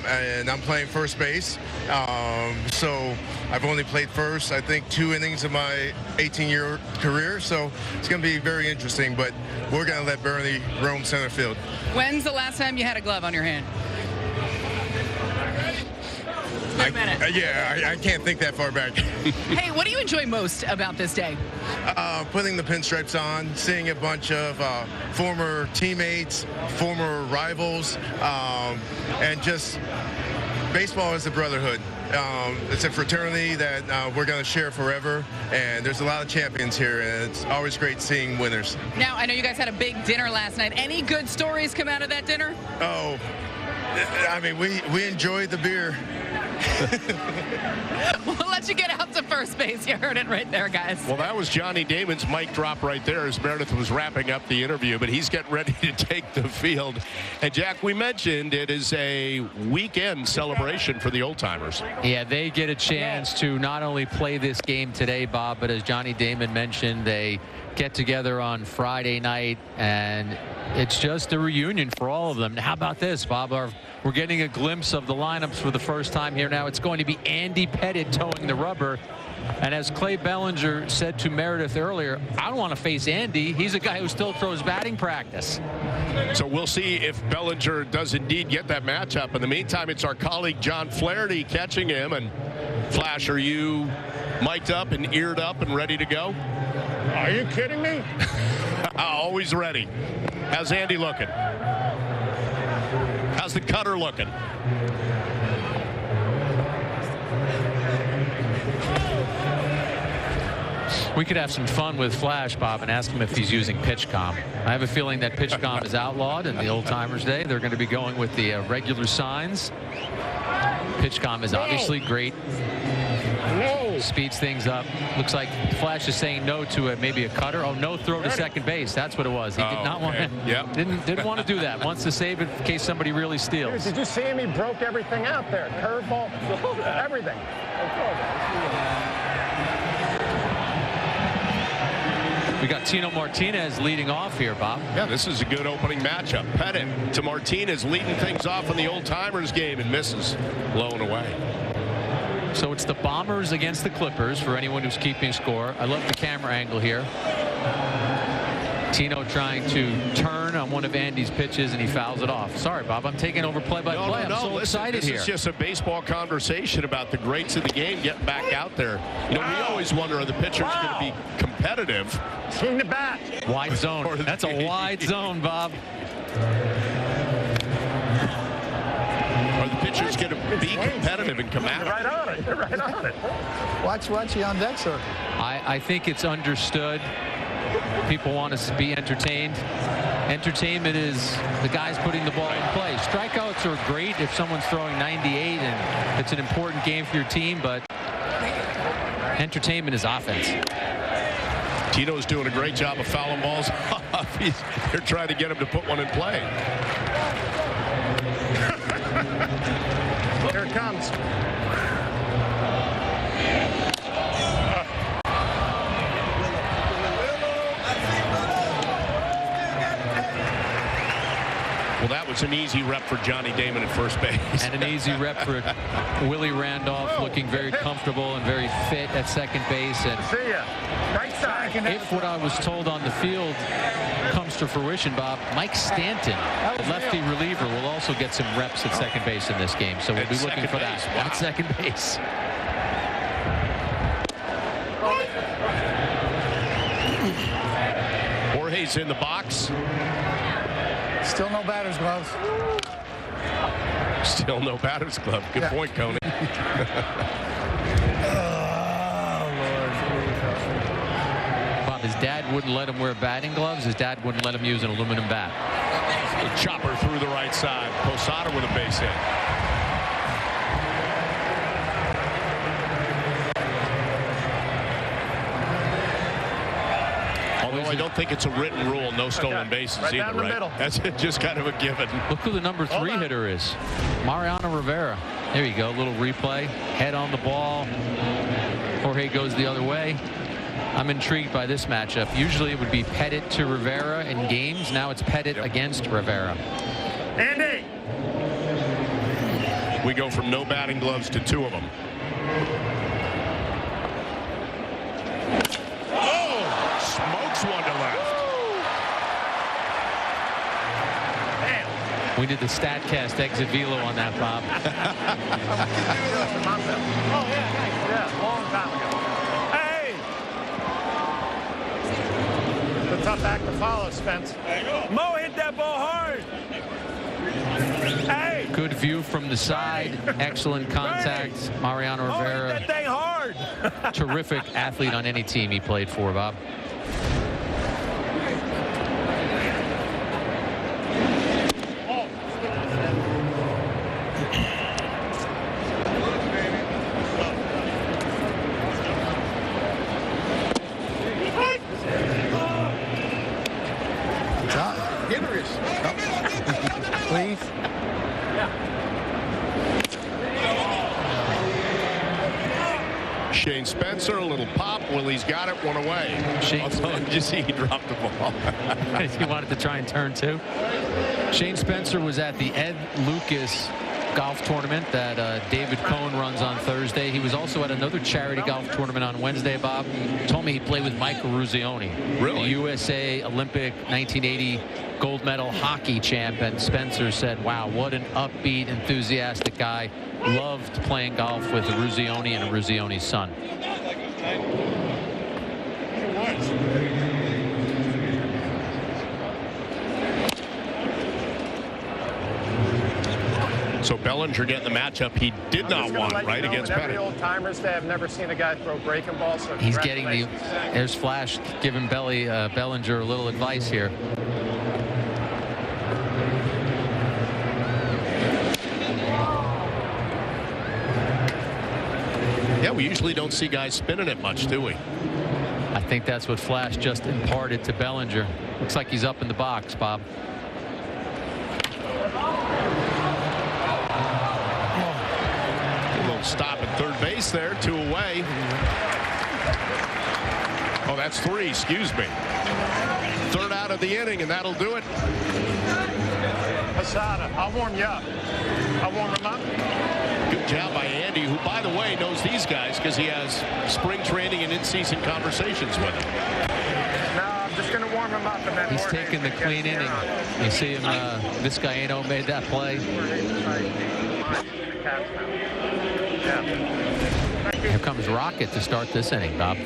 and I'm playing first base. So I've only played first, I think, 2 innings of my 18-year career, so it's going to be very interesting, but we're going to let Bernie roam center field. When's the last time you had a glove on your hand? Wait a minute. I can't think that far back. Hey, what do you enjoy most about this day? Putting the pinstripes on, seeing a bunch of former teammates, former rivals, and just baseball is a brotherhood. It's a fraternity that we're going to share forever, and there's a lot of champions here, and it's always great seeing winners. Now, I know you guys had a big dinner last night. Any good stories come out of that dinner? Oh, I mean, we enjoyed the beer. We'll let you get out to first base. You heard it right there, guys. Well, that was Johnny Damon's mic drop right there as Meredith was wrapping up the interview, but he's getting ready to take the field. And, Jack, we mentioned it is a weekend celebration for the Old Timers. Yeah, they get a chance to not only play this game today, Bob, but as Johnny Damon mentioned, they get together on Friday night, and it's just a reunion for all of them. Now, how about this, Bob? We're getting a glimpse of the lineups for the first time here now. It's going to be Andy Pettitte towing the rubber. And as Clay Bellinger said to Meredith earlier, I don't want to face Andy. He's a guy who still throws batting practice. So we'll see if Bellinger does indeed get that matchup. In the meantime, it's our colleague John Flaherty catching him. And Flash, are you mic'd up and eared up and ready to go? Are you kidding me? Always ready. How's Andy looking? How's the cutter looking? We could have some fun with Flash, Bob, and ask him if he's using PitchCom. I have a feeling that PitchCom is outlawed in the Old Timers Day. They're going to be going with the regular signs. PitchCom is obviously great. No. Speeds things up. Looks like Flash is saying no to maybe a cutter. Oh, no throw to second base. That's what it was. He did not want to. Yep. Didn't want to do that. Wants to save it in case somebody really steals. Did you see him? He broke everything out there. Curveball, everything. We got Tino Martinez leading off here, Bob. Yeah, this is a good opening matchup. Pettitte to Martinez leading things off in the Old Timers game and misses low and away. So it's the Bombers against the Clippers for anyone who's keeping score. I love the camera angle here. Tino trying to turn on one of Andy's pitches, and he fouls it off. Sorry, Bob, I'm taking over play-by-play. I'm so excited here. This is just a baseball conversation about the greats of the game getting back out there. You know, we always wonder, are the pitchers going to be competitive? Swing the bat. Wide zone. That's a wide zone, Bob. Are the pitchers going to be competitive and come out? Right on it. You're right on it. Watch you on deck, sir. I think it's understood. People want us to be entertained. Entertainment is the guys putting the ball in play. Strikeouts are great if someone's throwing 98 and it's an important game for your team, but entertainment is offense. Tino's doing a great job of fouling balls off. They're trying to get him to put one in play. Here it comes. Well, that was an easy rep for Johnny Damon at first base. And an easy rep for Willie Randolph, looking very comfortable and very fit at second base. And see ya. Right side. If what I was told on the field comes to fruition, Bob, Mike Stanton, the lefty reliever, will also get some reps at second base in this game. So we'll be looking for that at second base. Jorge's in the box. Still no batter's gloves. Still no batter's glove. Good point, Coney. Bob, his dad wouldn't let him wear batting gloves. His dad wouldn't let him use an aluminum bat. A chopper through the right side. Posada with a base hit. Although I don't think it's a written rule, no stolen bases either, right? That's just kind of a given. Look who the number 3 hitter is. Mariano Rivera. There you go, a little replay. Head on the ball. Jorge goes the other way. I'm intrigued by this matchup. Usually it would be Pettitte to Rivera in games. Now it's Pettitte against Rivera. Andy! We go from no batting gloves to 2 of them. Smokes one to left. Damn. We did the StatCast exit velo on that, Bob. Oh, yeah, nice. Yeah, long time ago. Hey! The tough act to follow, Spence. Mo hit that ball hard. Hey! Good view from the side. Excellent contact. Mariano Rivera. Hit that thing hard. Terrific athlete on any team he played for, Bob. Please. Shane Spencer, a little pop. Willie's got it, one away. Did you see he dropped the ball? He wanted to try and turn too. Shane Spencer was at the Ed Lucas golf tournament that David Cohn runs on Thursday. He was also at another charity golf tournament on Wednesday, Bob. He told me he played with Michael Ruzioni. Really? The USA Olympic 1980 gold medal hockey champ. And Spencer said, wow, what an upbeat, enthusiastic guy. Loved playing golf with Ruzioni and Ruzioni's son. So Bellinger getting the matchup he did not want, right, against Pettit. Old Timers, they have never seen a guy throw breaking balls. So he's getting the, there's Flash giving Bellinger a little advice here. Yeah, we usually don't see guys spinning it much, do we? I think that's what Flash just imparted to Bellinger. Looks like he's up in the box, Bob. Stop at third base there, 2 away. Oh, that's 3, excuse me. 3rd out of the inning, and that'll do it. Posada, I'll warm you up. I'll warm him up. Good job by Andy, who, by the way, knows these guys because he has spring training and in-season conversations with them. No, I'm just going to warm him up. And then he's taking the clean inning. You see him, Vizcaino made that play. Here comes Rocket to start this inning, Bob. You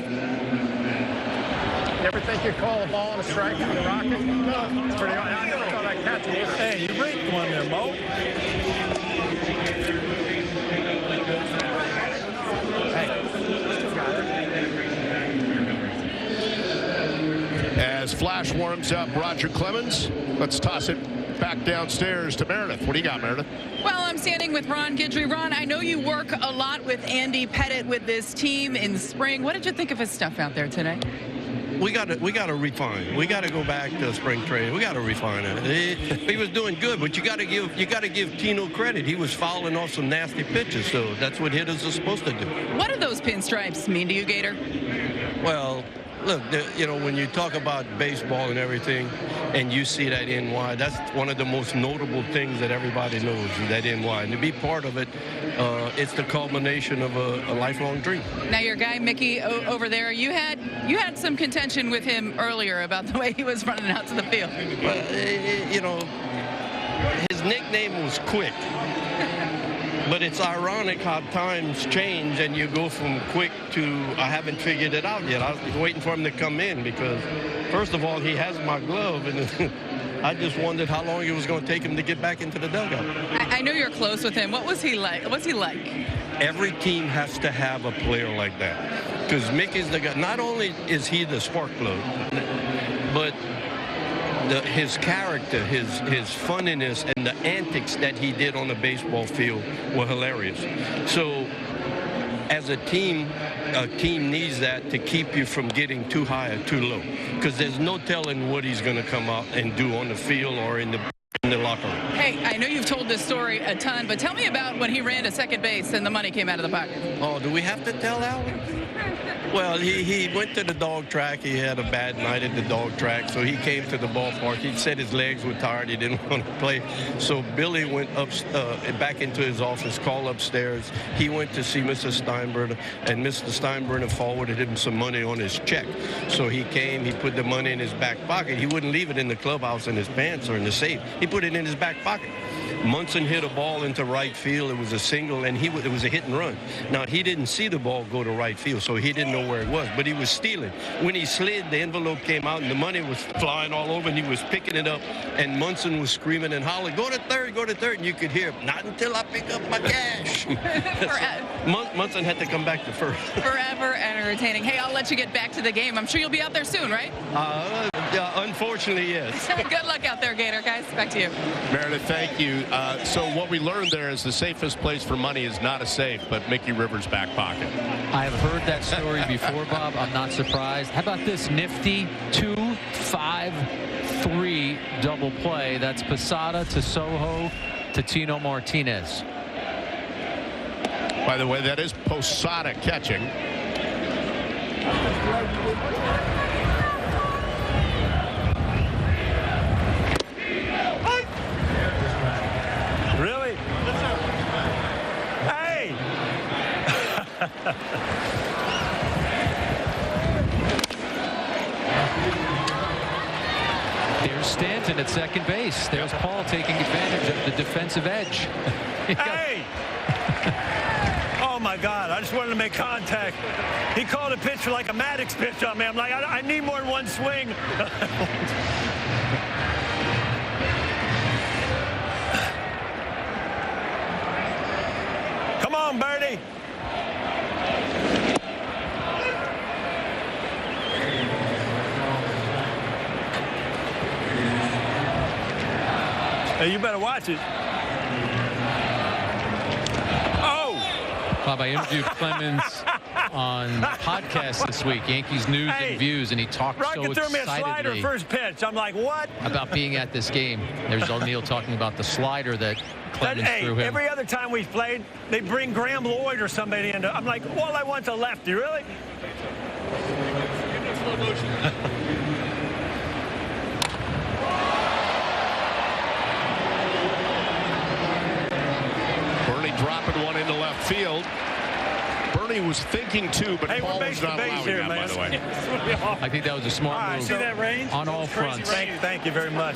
ever think you'd call a ball and a strike from the Rocket? No. It's pretty I never thought I'd catch it either. Hey, you raked one there, Mo. As Flash warms up Roger Clemens, let's toss it back downstairs to Meredith. What do you got, Meredith? Well, I'm standing with Ron Guidry. Ron, I know you work a lot with Andy Pettit with this team in spring. What did you think of his stuff out there today? We got to refine. We got to go back to spring training. We got to refine it. He was doing good, but you got to give Tino credit. He was fouling off some nasty pitches, so that's what hitters are supposed to do. What do those pinstripes mean to you, Gator? Well, look, you know, when you talk about baseball and everything, and you see that NY, that's one of the most notable things that everybody knows, that NY. And to be part of it, it's the culmination of a lifelong dream. Now, your guy, Mickey, over there, you had some contention with him earlier about the way he was running out to the field. You know, his nickname was Quick. But it's ironic how times change and you go from quick to I haven't figured it out yet. I was waiting for him to come in because, first of all, he has my glove, and I just wondered how long it was going to take him to get back into the dugout. I know you're close with him. What was he like? What's he like? Every team has to have a player like that because Mickey's the guy. Not only is he the spark plug, but his character, his funniness, and the antics that he did on the baseball field were hilarious. So, as a team needs that to keep you from getting too high or too low, because there's no telling what he's going to come out and do on the field or in the locker room. Hey, I know you've told this story a ton, but tell me about when he ran to second base and the money came out of the pocket. Oh, do we have to tell Alan? Well, he went to the dog track. He had a bad night at the dog track, so he came to the ballpark. He said his legs were tired. He didn't want to play. So Billy went up back into his office, called upstairs. He went to see Mr. Steinbrenner, and Mr. Steinbrenner forwarded him some money on his check. So he came, he put the money in his back pocket. He wouldn't leave it in the clubhouse in his pants or in the safe. He put it in his back pocket. Munson hit a ball into right field. It was a single, and it was a hit and run. Now, he didn't see the ball go to right field, so he didn't know where it was, but he was stealing. When he slid, the envelope came out, and the money was flying all over, and he was picking it up, and Munson was screaming and hollering, go to third, and you could hear, not until I pick up my cash. Munson had to come back to first. Forever entertaining. Hey, I'll let you get back to the game. I'm sure you'll be out there soon, right? Unfortunately, yes. Good luck out there, Gator, guys. Back to you. Meredith, thank you. So what we learned there is the safest place for money is not a safe, but Mickey Rivers' back pocket. I have heard that story before, Bob. I'm not surprised. How about this nifty 2-5-3 double play? That's Posada to Soho to Tino Martinez. By the way, that is Posada catching. Really? Hey! There's Stanton at second base. There's Paul taking advantage of the defensive edge. Hey! Oh, my God. I just wanted to make contact. He called a pitch like a Maddox pitch on me. I'm like, I need more than one swing. Come on, Bertie. Hey, you better watch it. Oh! Bob, I interviewed Clemens on podcast this week, Yankees News and Views, and he talked so Rocket threw me a slider excitedly first pitch. I'm like, what? about being at this game. There's O'Neill talking about the slider that Clemens threw him. Every other time we've played, they bring Graham Lloyd or somebody in. I'm like, all I want's a lefty, really? Bernie dropping one into left field. Bernie was thinking too, but Paul was not allowing that, by the way. I think that was a smart move. See that range? On all fronts. Thank you very much.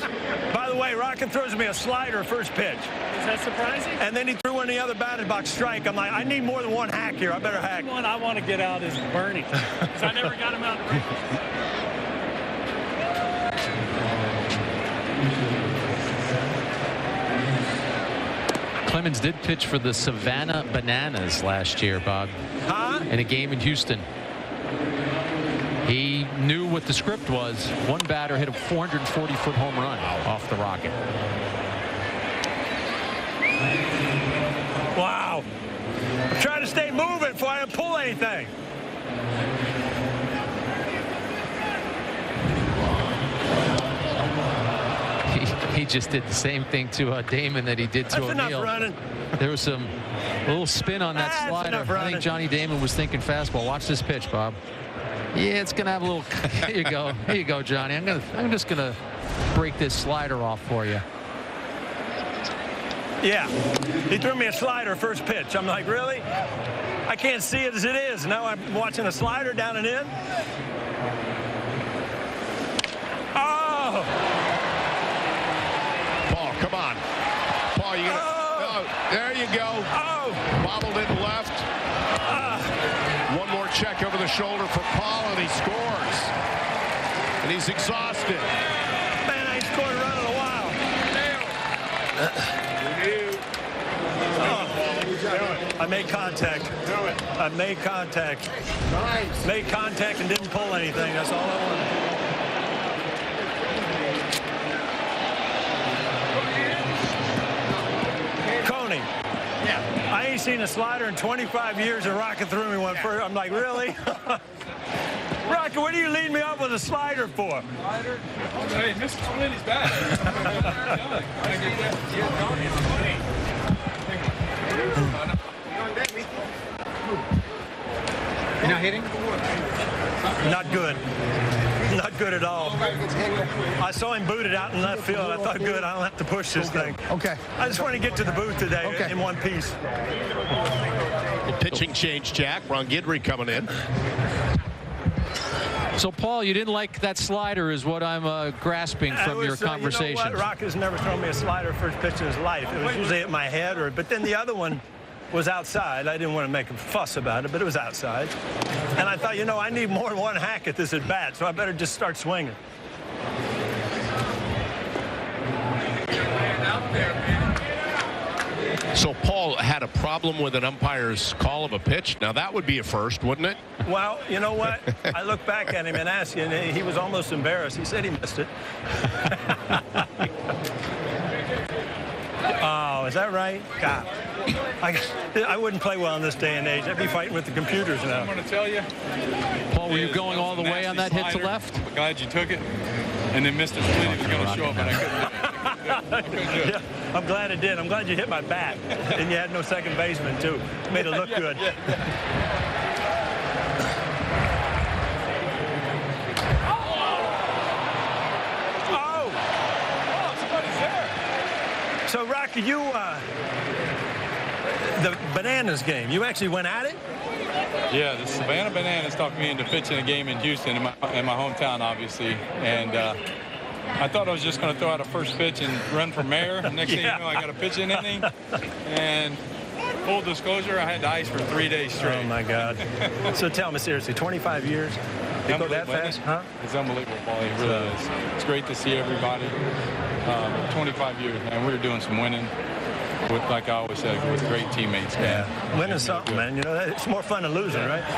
By the way, Rocket throws me a slider first pitch. Is that surprising? And then he threw in the other batted box strike. I'm like, I need more than one hack here. I better hack. The one I want to get out is Bernie, because I never got him out of the range. Clemens did pitch for the Savannah Bananas last year, Bob, in a game in Houston. He knew what the script was. One batter hit a 440-foot home run off the Rocket. Wow. I'm trying to stay moving before I pull anything. He just did the same thing to Damon that he did to O'Neill. That's enough running. There was some little spin on that slider. I think Johnny Damon was thinking fastball. Watch this pitch, Bob. Yeah, it's gonna have a little. Here you go. Here you go, Johnny. I'm just gonna break this slider off for you. Yeah, he threw me a slider first pitch. I'm like, really? I can't see it as it is. Now I'm watching a slider down and in. Oh! Paul, come on. Paul, you gotta. Oh, there you go. Oh! Bobbled in left. One more check over the shoulder for Paul, and he scores. And he's exhausted. Man, I ain't scored a run in a while. I made contact. I made contact. Nice. Made contact and didn't pull anything. That's all I wanted. Coney. Yeah. I ain't seen a slider in 25 years, and Rocket threw me one first. I'm like, really? Rocket, what are you leading me off with a slider for? Slider? Hey, Mr. Splitty's back. Not hitting? Not good. Not good at all. I saw him booted out in left field. I thought, good, I don't have to push this thing. Okay. I just want to get to the booth today in one piece. The pitching change, Jack. Ron Guidry coming in. So, Paul, you didn't like that slider is what I'm grasping from your conversation. You know what? Rock has never thrown me a slider first pitch in his life. It was usually at my head, but then the other one was outside. I didn't want to make a fuss about it, but it was outside. And I thought, I need more than one hack at this at bat, so I better just start swinging. So Paul had a problem with an umpire's call of a pitch. Now that would be a first, wouldn't it? Well, you know what? I looked back at him and asked him, and he was almost embarrassed. He said he missed it. Oh, is that right? God. I wouldn't play well in this day and age. I'd be fighting with the computers now. I'm going to tell you. Paul, were you going all the way on that hit to left? I'm glad you took it. And then Mr. Flynn was going to show up, and I couldn't do it. Yeah, I'm glad it did. I'm glad you hit my bat. And you had no second baseman, too. Made it look good. So, Rocky, you, the Bananas game, you actually went at it? Yeah, the Savannah Bananas talked me into pitching a game in Houston, in my hometown, obviously. And I thought I was just going to throw out a first pitch and run for mayor. Next thing you know, I got a pitching inning. And full disclosure, I had to ice for 3 days straight. Oh, my God. So tell me seriously, 25 years? They go that fast? Huh? It's unbelievable, Paul. It really is. It's great to see everybody. 25 years, man. We were doing some winning. With, like I always said, with great teammates. Yeah, winning something, man. It's more fun than losing, right? I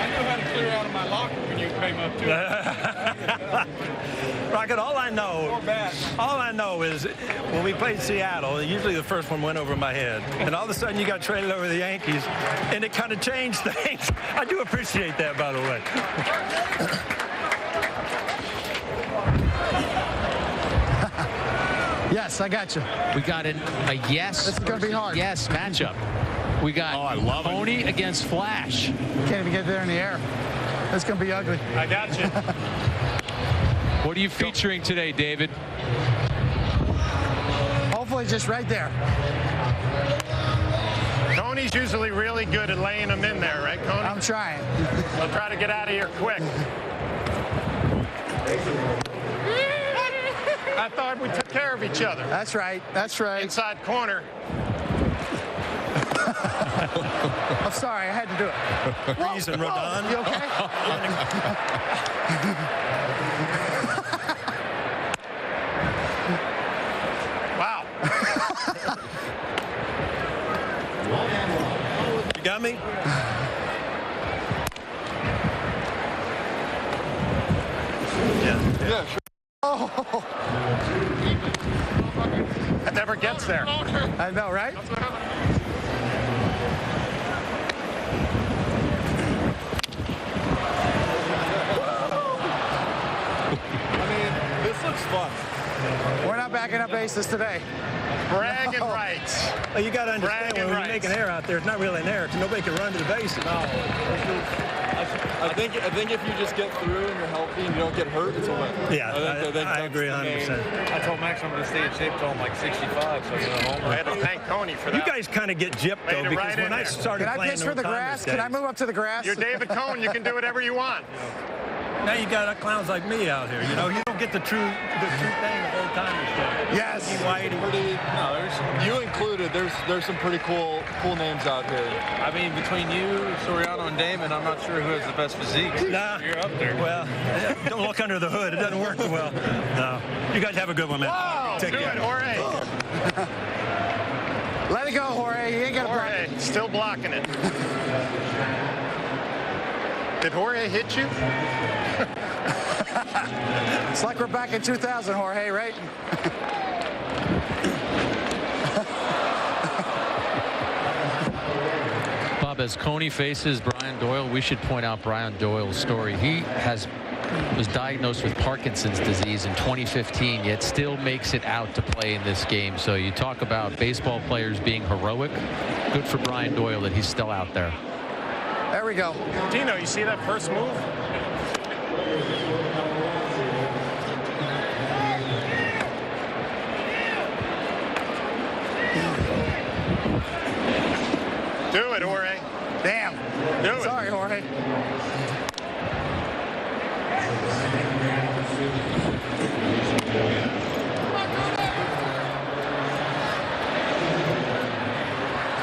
know how to clear out of my locker when you came up to it. Rocket, all I know is when we played Seattle, usually the first one went over my head. And all of a sudden you got traded over the Yankees, and it kind of changed things. I do appreciate that, by the way. Yes, I got you. We got a yes. This is going to be hard. Yes matchup. We got Pony against Flash. Can't even get there in the air. It's going to be ugly. I got you. What are you featuring today, David? Hopefully just right there. Tony's usually really good at laying them in there, right, Tony? I'm trying. We'll try to get out of here quick. I thought we took care of each other. That's right. That's right. Inside corner. I'm sorry. I had to do it. Freeze and Rodon. You okay? Wow. You got me? Yeah, sure. Oh. That never gets there. I know, right? This looks fun. We're not backing up bases today. Bragging rights. Well, you got to understand, when we make an error out there, it's not really an error, because nobody can run to the bases. No. I think if you just get through and you're healthy and you don't get hurt, it's a win. Yeah, I agree 100%. I told Max I'm going to stay in shape till I'm like 65, so I had to thank Tony for that. You guys kind of get gypped, though, because when I started playing... Can I pitch for the grass? Can I move up to the grass? You're David Cohn. You can do whatever you want. Now you got clowns like me out here. You don't get the true thing of Oldtimers. Yes. You included. There's some pretty cool names out here. I mean, between you, Soriano, and Damon, I'm not sure who has the best physique. Nah, you're up there. Well, don't look under the hood. It doesn't work well. No. You guys have a good one, man. Wow, Take care. Jorge. Let it go, Jorge. You ain't got to block it. Still blocking it. Did Jorge hit you? It's like we're back in 2000, Jorge, right? Bob, as Coney faces Brian Doyle, we should point out Brian Doyle's story. He was diagnosed with Parkinson's disease in 2015, yet still makes it out to play in this game. So you talk about baseball players being heroic. Good for Brian Doyle that he's still out there. There we go. Dino, you see that first move? Do it, Jorge. Damn. Do it. Sorry, Jorge.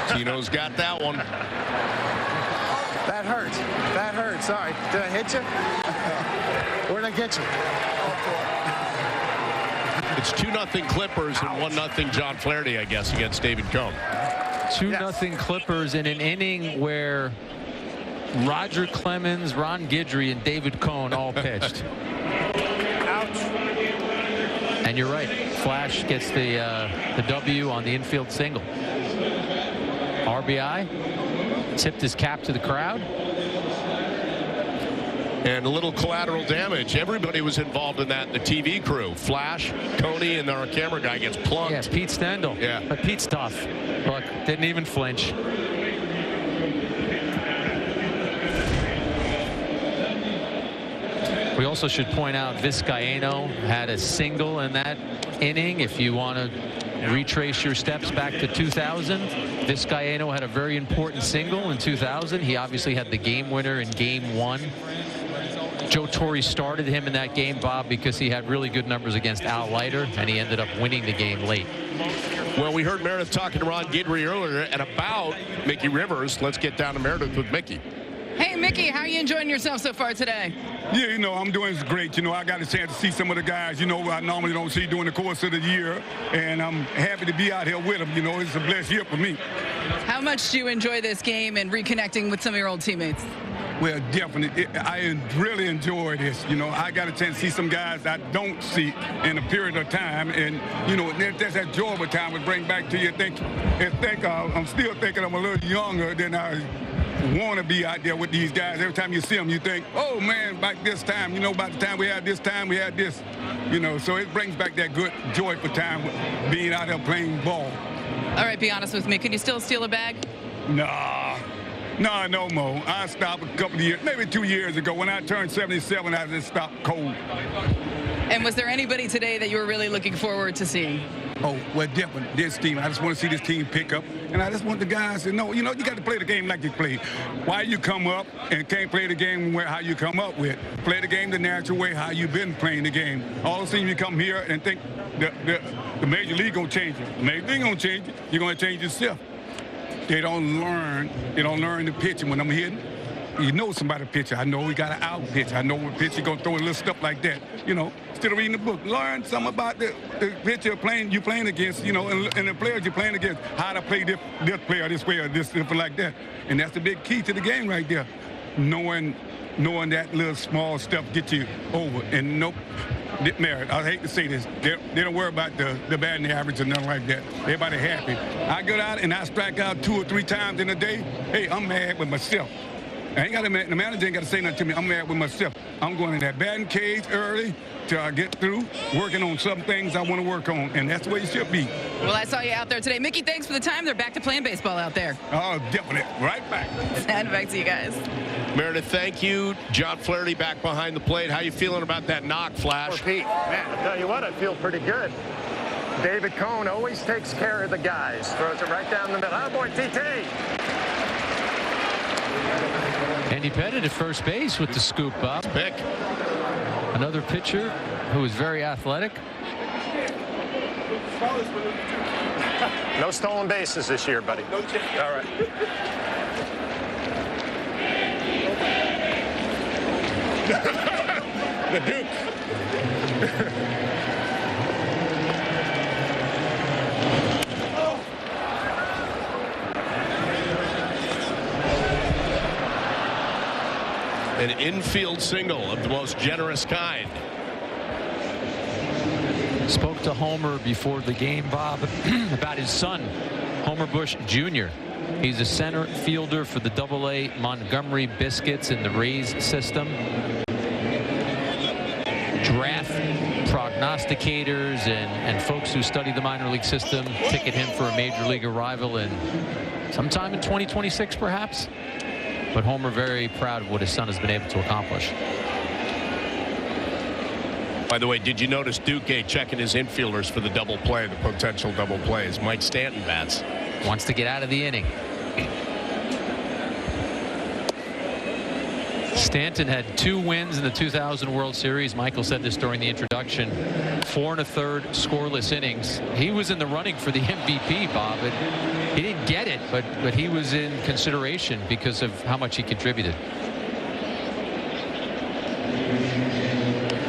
Tino's got that one. That hurt. That hurt. Sorry. Did I hit you? Where'd I get you? It's 2-0 Clippers and 1-0 John Flaherty, I guess, against David Cone. 2-0 Clippers in an inning where Roger Clemens, Ron Guidry, and David Cone all pitched. Ouch. And you're right. Flash gets the W on the infield single. RBI. Tipped his cap to the crowd. And a little collateral damage. Everybody was involved in that. The TV crew. Flash, Coney, and our camera guy gets plunked. Yeah, Pete Stendel. Yeah. But Pete's tough. Look, didn't even flinch. We also should point out Vizcaino had a single in that inning. If you want to retrace your steps back to 2000, Vizcaino had a very important single in 2000. He obviously had the game winner in Game 1. Joe Torre started him in that game, Bob, because he had really good numbers against Al Leiter, and he ended up winning the game late. Well, we heard Meredith talking to Ron Guidry earlier and about Mickey Rivers. Let's get down to Meredith with Mickey. Hey, Mickey, how are you enjoying yourself so far today? Yeah, you know, I'm doing great. You know, I got a chance to see some of the guys, you know, I normally don't see during the course of the year. And I'm happy to be out here with them. You know, it's a blessed year for me. How much do you enjoy this game and reconnecting with some of your old teammates? Well, definitely. I really enjoy this. You know, I got a chance to see some guys I don't see in a period of time. And, you know, that's that joy of a time would bring back to you. I'm still thinking I'm a little younger than I want to be out there with these guys. Every time you see them, you think, oh, man, back this time, you know, by the time we had this, you know, so it brings back that good, joyful time being out there playing ball. All right, be honest with me. Can you still steal a bag? Nah, no more. I stopped a couple of years, maybe 2 years ago. When I turned 77, I just stopped cold. And was there anybody today that you were really looking forward to seeing? Oh, well, definitely. This team, I just want to see this team pick up. And I just want the guys to know, you know, you got to play the game like you play. Why you come up and can't play the game how you come up with. Play the game the natural way, how you been playing the game. All of a sudden you come here and think the major league going to change it. The major league going to change it. You're going to change yourself. They don't learn the pitching when I'm hitting. You know somebody pitcher. I know we got an out pitch. I know what pitcher going to throw a little stuff like that. You know, instead of reading the book, learn something about the pitcher you playing against, you know, and the players you're playing against, how to play this player this way or this different like that. And that's the big key to the game right there. Knowing that little small stuff gets you over. And nope, Meredith, I hate to say this, they don't worry about the batting average or nothing like that. Everybody happy. I go out and I strike out 2 or 3 times in a day. Hey, I'm mad with myself. The manager ain't got to say nothing to me. I'm mad with myself. I'm going in that batting cage early till I get through working on some things I want to work on, and that's the way it should be. Well, I saw you out there today. Mickey, thanks for the time. They're back to playing baseball out there. Oh, definitely. Right back. And back to you guys. Meredith, thank you. John Flaherty back behind the plate. How you feeling about that knock, Flash? Pete, man, I tell you what, I feel pretty good. David Cone always takes care of the guys. Throws it right down the middle. Oh, boy, TT. Andy Pettit at first base with the scoop, Bob. Pick. Another pitcher who is very athletic. No stolen bases this year, buddy. All right. The Duke. An infield single of the most generous kind. Spoke to Homer before the game, Bob, about his son, Homer Bush Jr. He's a center fielder for the AA Montgomery Biscuits in the Rays system. Draft prognosticators and folks who study the minor league system ticket him for a major league arrival in sometime in 2026, perhaps. But Homer very proud of what his son has been able to accomplish. By the way, did you notice Duque checking his infielders for the double play, the potential double plays? Mike Stanton bats. Wants to get out of the inning. Stanton had 2 wins in the 2000 World Series. Michael said this during the introduction. 4 1/3 scoreless innings. He was in the running for the MVP, Bob. He didn't get it, but he was in consideration because of how much he contributed.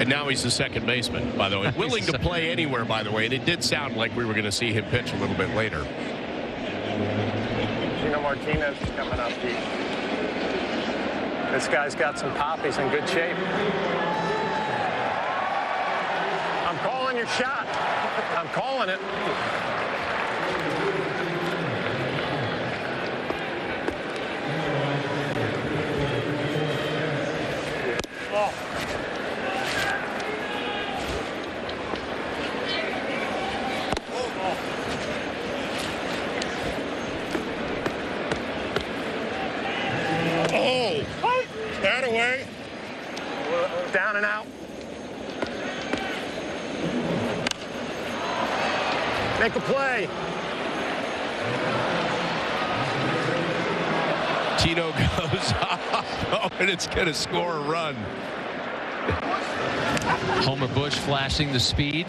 And now he's the second baseman, by the way. Willing to play anywhere, by the way. And it did sound like we were going to see him pitch a little bit later. Gino Martinez is coming up, Pete. This guy's got some pop. He's in good shape. I'm calling your shot. I'm calling it. Oh. That away. Down and out. Make a play. Tino goes off. Oh, and it's going to score a run. Homer Bush flashing the speed.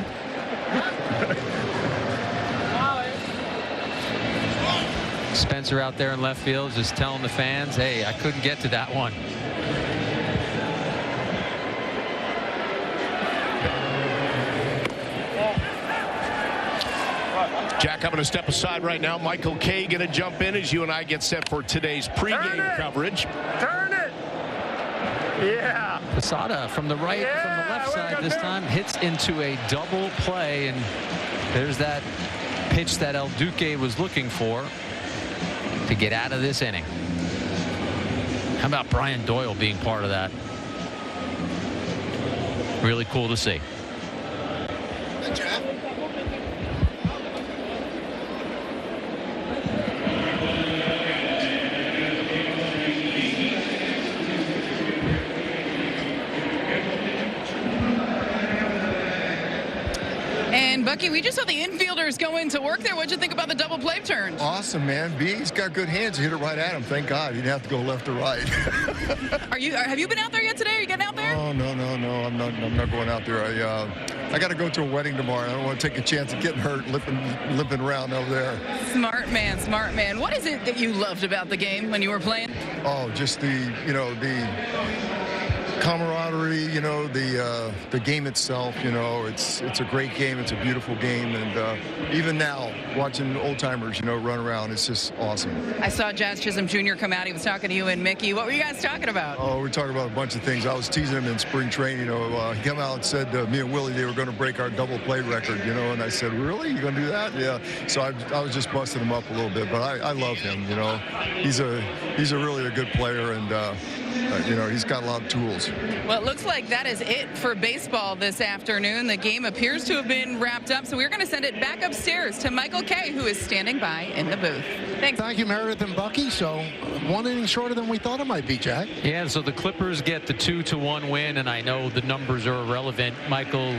Spencer out there in left field just telling the fans, hey, I couldn't get to that one. Jack, I'm going to step aside right now. Michael Kay going to jump in as you and I get set for today's pregame coverage. Turn it. Yeah. Posada from the right, from the left side this time, hits into a double play, and there's that pitch that El Duque was looking for to get out of this inning. How about Brian Doyle being part of that? Really cool to see. And Bucky, we just saw the infielders going to work there. What'd you think about the double play turn? Awesome, man. B's got good hands. He hit it right at him. Thank God. He didn't have to go left or right. Have you been out there yet today? Are you getting out there? Oh, no. I'm not going out there. I got to go to a wedding tomorrow. I don't want to take a chance of getting hurt limping around over there. Smart man, smart man. What is it that you loved about the game when you were playing? Oh, just the camaraderie, the game itself, it's a great game. It's a beautiful game. And even now, watching Oldtimers, run around, it's just awesome. I saw Jazz Chisholm Jr. come out. He was talking to you and Mickey. What were you guys talking about? Oh, we're talking about a bunch of things. I was teasing him in spring training. He came out and said me and Willie, they were going to break our double play record, and I said, really? You going to do that? Yeah. So I was just busting him up a little bit, but I love him, He's a really a good player, and he's got a lot of tools. Well, it looks like that is it for baseball this afternoon. The game appears to have been wrapped up, so we're going to send it back upstairs to Michael Kay, who is standing by in the booth. Thanks. Thank you, Meredith and Bucky. So 1 inning shorter than we thought it might be, Jack. Yeah, so the Clippers get the 2-1 win, and I know the numbers are irrelevant. Michael,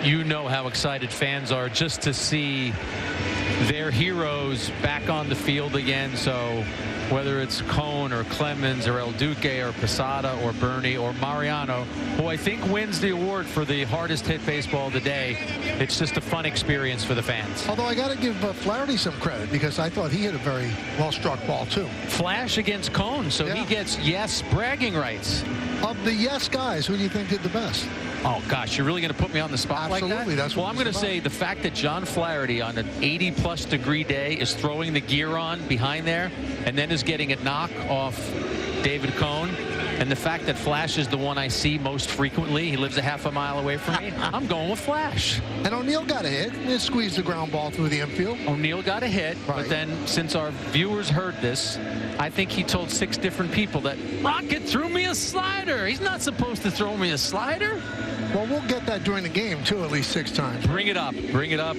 you know how excited fans are just to see their heroes back on the field again. So whether it's Cone or Clemens or El Duque or Posada or Bernie or Mariano, who I think wins the award for the hardest hit baseball of the day, it's just a fun experience for the fans. Although I got to give Flaherty some credit, because I thought he hit a very well-struck ball too. Flash against Cone, so he gets bragging rights. Of the yes guys, who do you think did the best? Oh, gosh, you're really going to put me on the spot like that? Absolutely, that's what I'm going to say the fact that John Flaherty on an 80-plus degree day is throwing the gear on behind there and then is getting a knock off David Cone, And the fact that Flash is the one I see most frequently, he lives a half a mile away from me, I'm going with Flash. And O'Neill got a hit. He squeezed the ground ball through the infield. O'Neill got a hit, but then since our viewers heard this, I think he told 6 different people that Rocket threw me a slider. He's not supposed to throw me a slider. Well, we'll get that during the game, too, at least 6 times. Bring it up. Bring it up.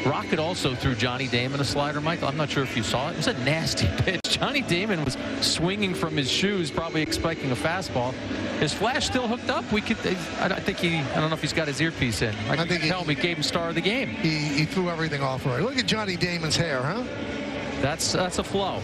Rocket also threw Johnny Damon a slider, Michael. I'm not sure if you saw it. It was a nasty pitch. Johnny Damon was swinging from his shoes, probably expecting a fastball. Is Flash still hooked up? I don't know if he's got his earpiece in. I think he gave him star of the game. He threw everything off right. Look at Johnny Damon's hair, huh? That's a flow.